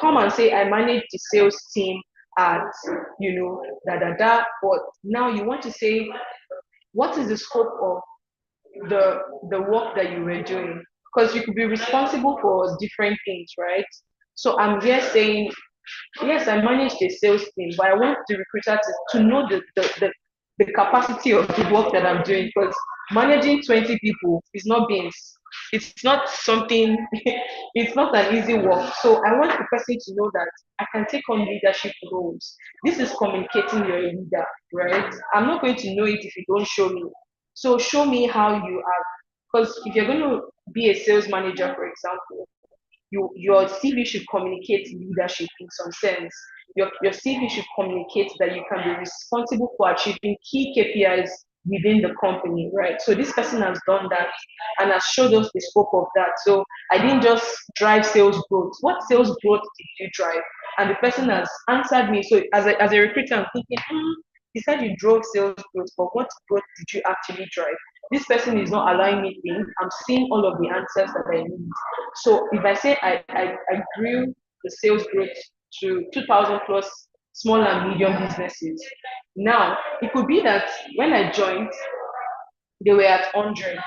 come and say, I manage the sales team at, da da da, but now you want to say, what is the scope of the work that you were doing? Because you could be responsible for different things, right? So I'm here saying, yes, I manage the sales team, but I want the recruiter to know the capacity of the work that I'm doing, because managing 20 people is not beans. It's not something, it's not an easy work. So I want the person to know that I can take on leadership roles. This is communicating you're a leader, right? I'm not going to know it if you don't show me. So show me how you are. Because if you're going to be a sales manager, for example, your CV should communicate leadership in some sense. Your CV should communicate that you can be responsible for achieving key KPIs within the company, right? So this person has done that and has showed us the scope of that. So I didn't just drive sales growth. What sales growth did you drive? And the person has answered me. So as a recruiter, I'm thinking, he said you drove sales growth, but what growth did you actually drive? This person is not allowing me think. I'm seeing all of the answers that I need. So if I say I grew the sales growth to 2,000 plus small and medium businesses, now it could be that when I joined, they were at 100.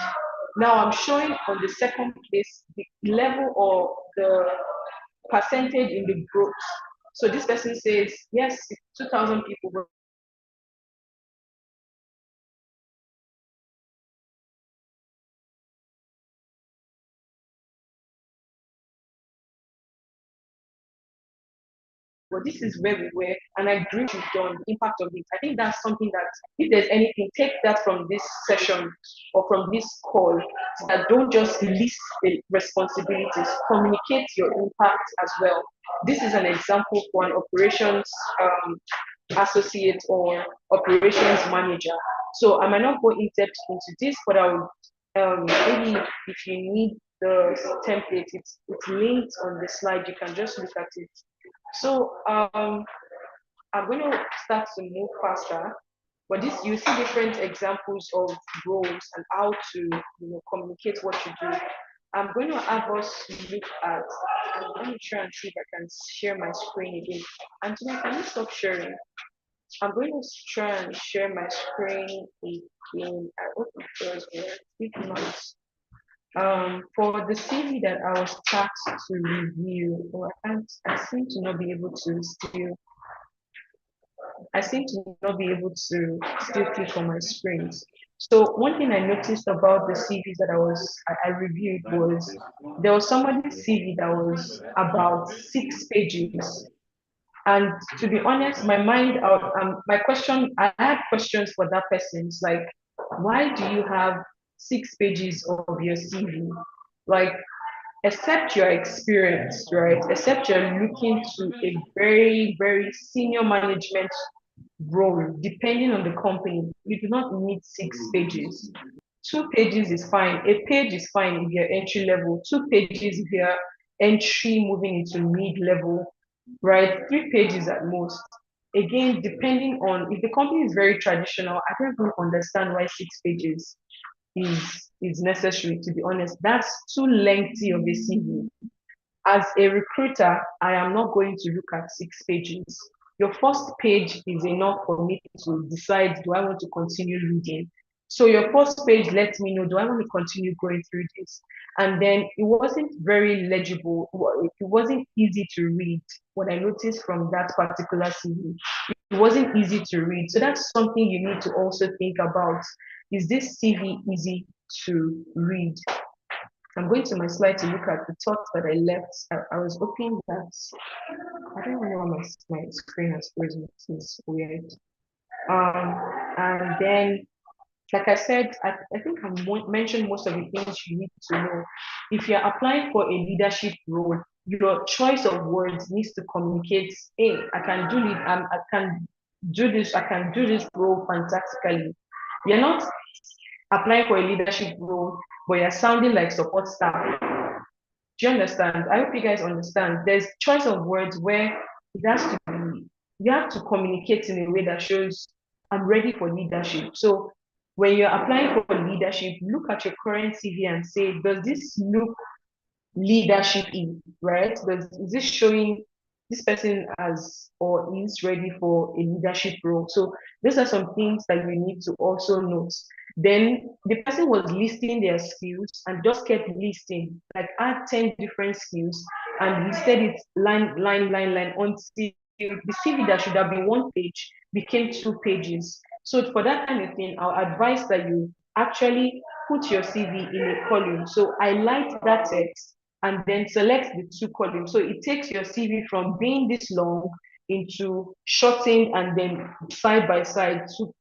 Now I'm showing on the second place the level or the percentage in the growth. So this person says, yes, 2,000 people, but this is where we were, and I grew to done the impact of it. I think that's something that, if there's anything, take that from this session or from this call, that don't just list the responsibilities, communicate your impact as well. This is an example for an operations associate or operations manager. So I might not go in depth into this, but I will maybe if you need the template, it's linked on the slide. You can just look at it. So I'm going to start to move faster, but this you see different examples of roles and how to communicate what you do. I'm going to have us look at. Let me try and see if I can share my screen again. Antonia, can you stop sharing? I'm going to try and share my screen again. I hope it does work. If not, for the CV that I was tasked to review, I seem to not be able to I seem to not be able to still click on my screens. So one thing I noticed about the CVs that I reviewed was there was somebody's CV that was about 6 pages. And to be honest, my question, I had questions for that person. It's like, why do you have 6 pages of your CV? Like, except you're experienced, right? Except you're looking to a very, very senior management role, depending on the company, you do not need 6 pages. 2 pages is fine. A page is fine if you're entry level. 2 pages if you're entry moving into mid level, right? 3 pages at most. Again, depending on if the company is very traditional, I don't even understand why 6 pages is necessary, to be honest. That's too lengthy of a CV. As a recruiter, I am not going to look at 6 pages. Your first page is enough for me to decide, do I want to continue reading? So your first page lets me know, do I want to continue going through this? And then it wasn't very legible. It wasn't easy to read. What I noticed from that particular CV, it wasn't easy to read. So that's something you need to also think about. Is this CV easy to read? I'm going to my slide to look at the thoughts that I left. I was hoping that I don't know why my screen has frozen. It's weird. And then, like I said, I think I mentioned most of the things you need to know. If you're applying for a leadership role, your choice of words needs to communicate, hey, I can do it, I can do this, I can do this role fantastically. You're not applying for a leadership role, but you're sounding like support staff. Do you understand? I hope you guys understand. There's choice of words where it has to be, you have to communicate in a way that shows I'm ready for leadership. So when you're applying for leadership, look at your current CV and say, does this look leadership in, right? Is this showing this person as or is ready for a leadership role? So those are some things that you need to also note. Then the person was listing their skills and just kept listing, like add 10 different skills and listed it line until the CV that should have been 1 page became 2 pages. So for that kind of thing, I'll advise that you actually put your CV in a column. So highlight that text and then select the 2 columns. So it takes your CV from being this long into shortened and then side by side. So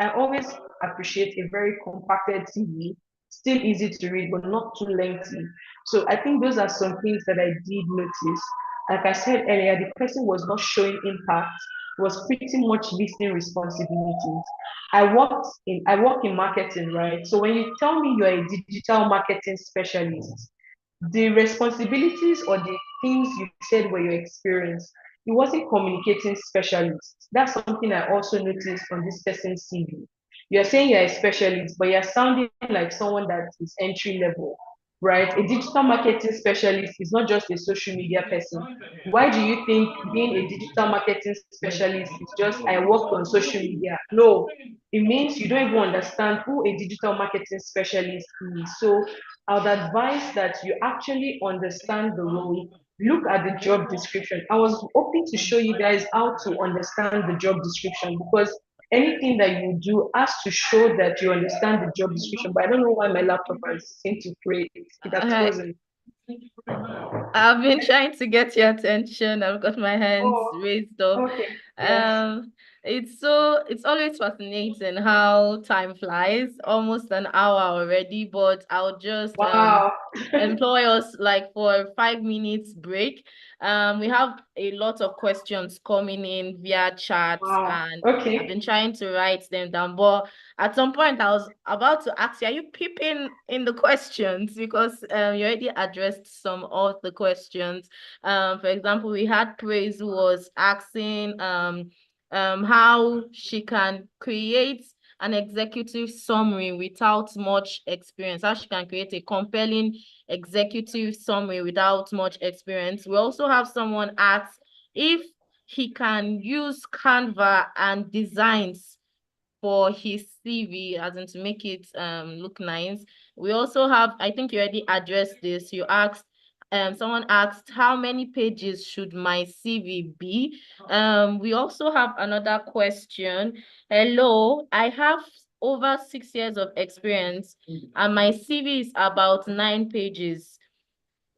I always appreciate a very compacted CV, still easy to read, but not too lengthy. So I think those are some things that I did notice. Like I said earlier, the person was not showing impact, was pretty much listing responsibilities. I work in marketing, right? So when you tell me you're a digital marketing specialist, the responsibilities or the things you said were your experience, it wasn't communicating specialist. That's something I also noticed from this person's CV. You're saying you're a specialist, but you're sounding like someone that is entry level, right? A digital marketing specialist is not just a social media person. Why do you think being a digital marketing specialist is just I worked on social media? No, it means you don't even understand who a digital marketing specialist is. So I would advise that you actually understand the role. Look at the job description. I was hoping to show you guys how to understand the job description because anything that you do has to show that you understand the job description. But I don't know why my laptop has seemed to freeze. It has I, frozen. I've been trying to get your attention. I've got my hands Oh, raised up. okay. Yes. Um, it's always fascinating how time flies, almost an hour already, but I'll just Wow. employ us like for a 5 minutes break. We have a lot of questions coming in via chat, Wow. and I've Okay. been trying to write them down, but at some point I was about to ask you, are you peeping in the questions? Because you already addressed some of the questions. For example, we had Praise who was asking how she can create an executive summary without much experience, how she can create a compelling executive summary without much experience. We also have someone ask if he can use Canva and designs for his CV, as in to make it look nice. We also have, I think you already addressed this. You asked, someone asked, how many pages should my CV be? We also have another question. Hello, I have over 6 years of experience and my CV is about 9 pages.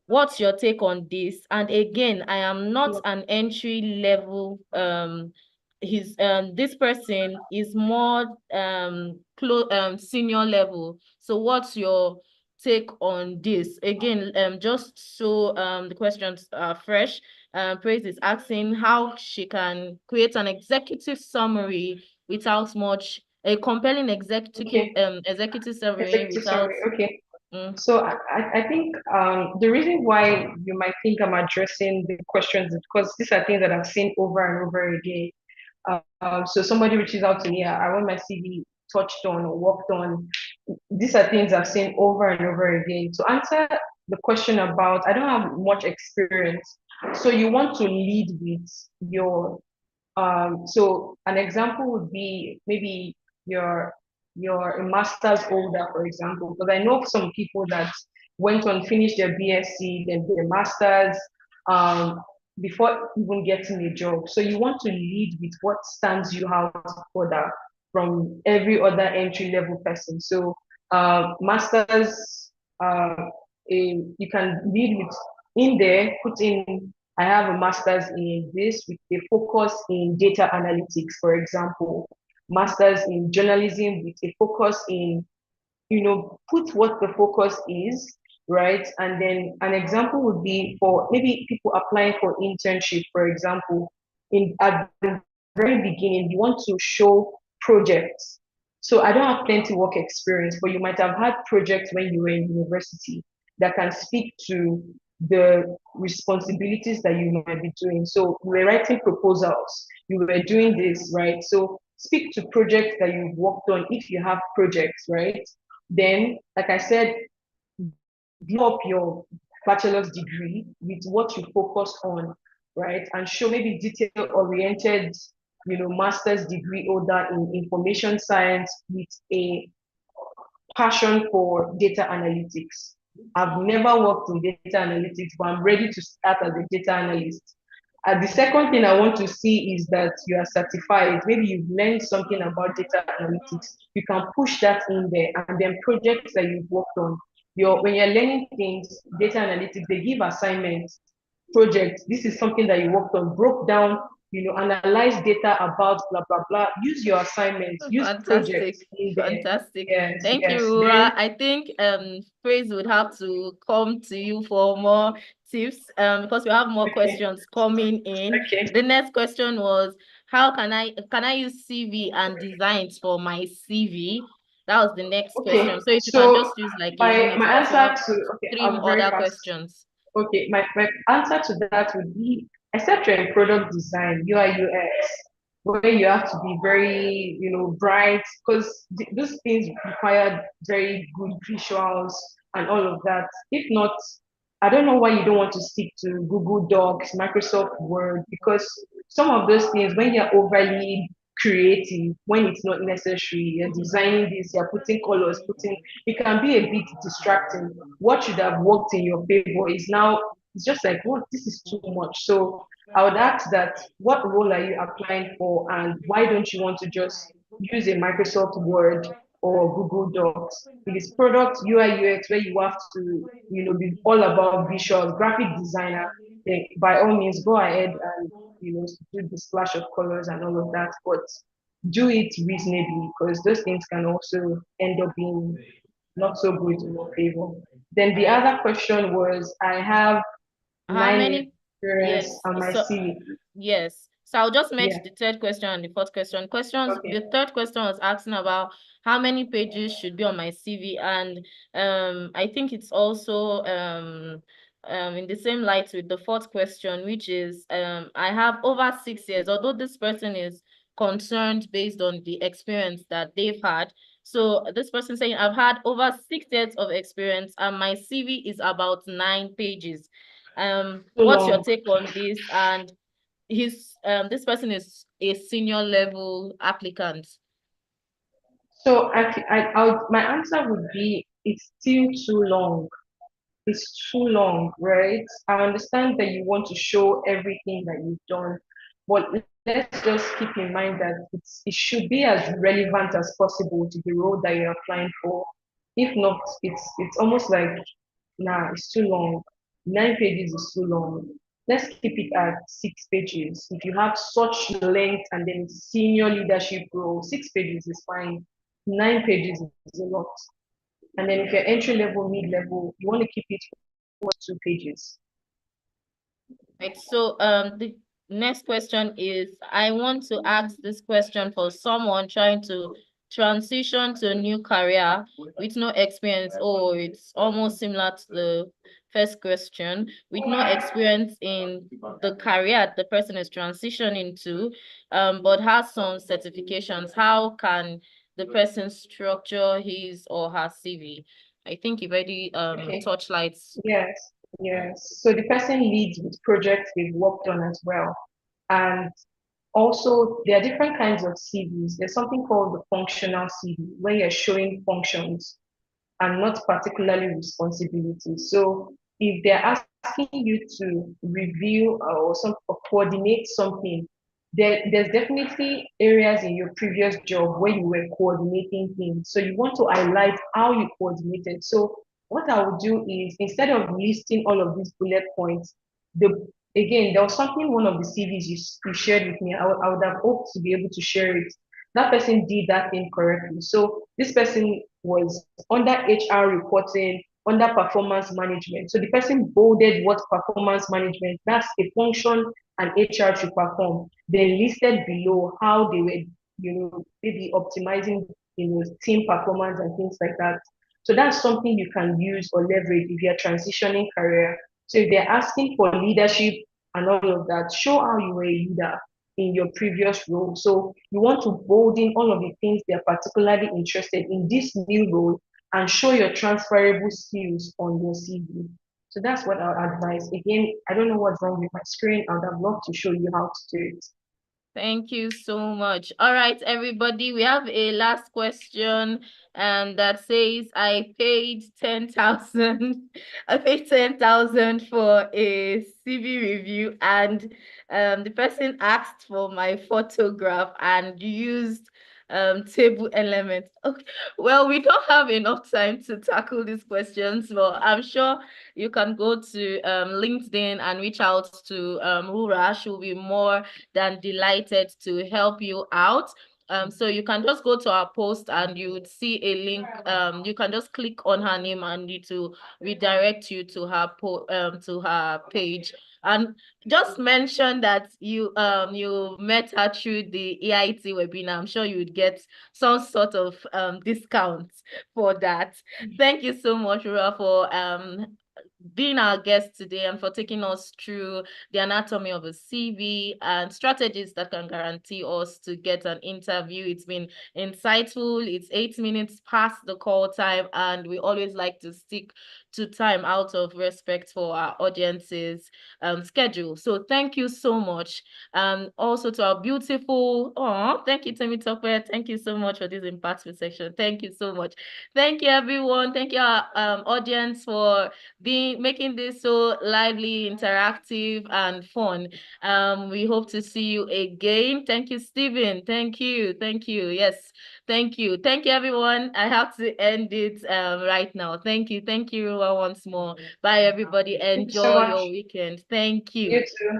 What's your take on this? And again, I am not an entry level. This person is more senior level. So what's your take on this? Again, just so the questions are fresh. Praise is asking how she can create an executive summary without much a compelling executive summary Executive without summary. Okay. mm, So I think the reason why you might think I'm addressing the questions is because these are things that I've seen over and over again. So somebody reaches out to me, I want my CV touched on or worked on. These are things I've seen over and over again. To answer the question about, I don't have much experience. So you want to lead with your so an example would be maybe you're you're a master's holder, for example, because I know some people that went on finished their BSc, then their masters, um, before even getting a job. So you want to lead with what stands you out further from every other entry level person. So masters, uh, you can lead with in there, put in I have a master's in this with a focus in data analytics, for example, master's in journalism with a focus in, put what the focus is, right? And then an example would be for maybe people applying for internship, for example, in at the very beginning, you want to show projects. So I don't have plenty work experience, but you might have had projects when you were in university that can speak to the responsibilities that you might be doing. So you were writing proposals, you were doing this, right? So speak to projects that you've worked on if you have projects, right? Then, like I said, blow up your bachelor's degree with what you focus on, right? And show maybe detail oriented, master's degree holder in information science with a passion for data analytics. I've never worked in data analytics, but I'm ready to start as a data analyst. The second thing I want to see is that you are certified. Maybe you've learned something about data analytics. You can push that in there, and then projects that you've worked on. When you're learning things, data analytics, they give assignments, projects. This is something that you worked on, broke down, analyze data about blah blah blah. Use your assignments, use fantastic, projects in there. fantastic. Yes, Thank you, yes. Rura. Then I think Praise would have to come to you for more tips because we have more okay, questions coming in. okay, The next question was how can I use CV and designs for my CV? That was the next okay. question. So if you can So just use like a my minute because we have answer to okay, three I'll be very other fast. questions. Okay, my answer to that would be, except you're in product design, UI UX, where you have to be very, bright, because those things require very good visuals and all of that. If not, I don't know why you don't want to stick to Google Docs, Microsoft Word, because some of those things, when you're overly creative, when it's not necessary, you're designing this, you're putting colors, it can be a bit distracting. What should have worked in your favor is now, it's just like, what, this is too much. So I would ask that, what role are you applying for, and why don't you want to just use a Microsoft Word or Google Docs? If it's product UI UX where you have to, be all about visuals, graphic designer, then by all means go ahead and do the splash of colors and all of that. But do it reasonably, because those things can also end up being not so good in your favor. Then the Right. other question was, I have How 9 years many? experience Yes. on my So CV. yes. So I'll just Yeah. mention the third question and the fourth question. Okay. The third question was asking about how many pages should be on my CV. And I think it's also in the same light with the fourth question, which is I have over 6 years, although this person is concerned based on the experience that they've had. So this person saying I've had over 6 years of experience and my CV is about 9 pages. Too What's your long. take on this? And this person is a senior level applicant. So my answer would be, it's still too long. It's too long, right? I understand that you want to show everything that you've done, But let's just keep in mind that it should be as relevant as possible to the role that you're applying for. If not, it's almost like, nah, it's too long. 9 pages is too long. Let's keep it at 6 pages. If you have such length and then senior leadership role, 6 pages is fine. 9 pages is a lot. And then if you're entry level, mid level, you want to keep it for 2 pages. Right. So the next question is, I want to ask this question for someone trying to transition to a new career with no experience. Oh, it's almost similar to the first question. With no experience in the career the person is transitioning to, but has some certifications. How can the person structure his or her CV? I think you've already Okay. touchlights. Yes, yes. So the person leads with projects they've worked on as well. And also, there are different kinds of CVs. There's something called the functional CV, where you're showing functions and not particularly responsibilities. So if they're asking you to review or coordinate something, there's definitely areas in your previous job where you were coordinating things. So you want to highlight how you coordinated. So what I would do is, instead of listing all of these bullet points, again, there was something, one of the CVs you shared with me. I would have hoped to be able to share it. That person did that thing correctly. So this person was under HR reporting, under performance management. So the person bolded what performance management, that's a function and HR should perform. They listed below how they were, maybe optimizing, team performance and things like that. So that's something you can use or leverage if you're transitioning career. So if they're asking for leadership and all of that, show how you were a leader in your previous role. So you want to bold in all of the things they're particularly interested in this new role and show your transferable skills on your CV. So that's what I would advise. Again, I don't know what's wrong with my screen. I would have loved to show you how to do it. Thank you so much. All right, everybody, we have a last question that says, I paid 10,000. I paid 10,000 for a CV review, and the person asked for my photograph and used table elements. Okay. Well, we don't have enough time to tackle these questions, but I'm sure you can go to LinkedIn and reach out to Rura. She'll be more than delighted to help you out. So you can just go to our post and you would see a link. You can just click on her name and it will redirect you to her page. And just mention that you met her through the EIT webinar. I'm sure you would get some sort of discount for that. Thank you so much, Rura, for being our guest today and for taking us through the anatomy of a CV and strategies that can guarantee us to get an interview. It's been insightful. It's 8 minutes past the call time, and we always like to stick to time out of respect for our audience's schedule. So thank you so much. Also to our beautiful, thank you, Temi Tokwe. Thank you so much for this impactful section. Thank you so much. Thank you, everyone. Thank you, our audience, for making this so lively, interactive, and fun. We hope to see you again. Thank you, Stephen. Thank you. Thank you. Yes. Thank you. Thank you, everyone. I have to end it right now. Thank you. Thank you, Ruwa, once more. Bye, everybody. Thank you so Enjoy much. your weekend. Thank you. You too.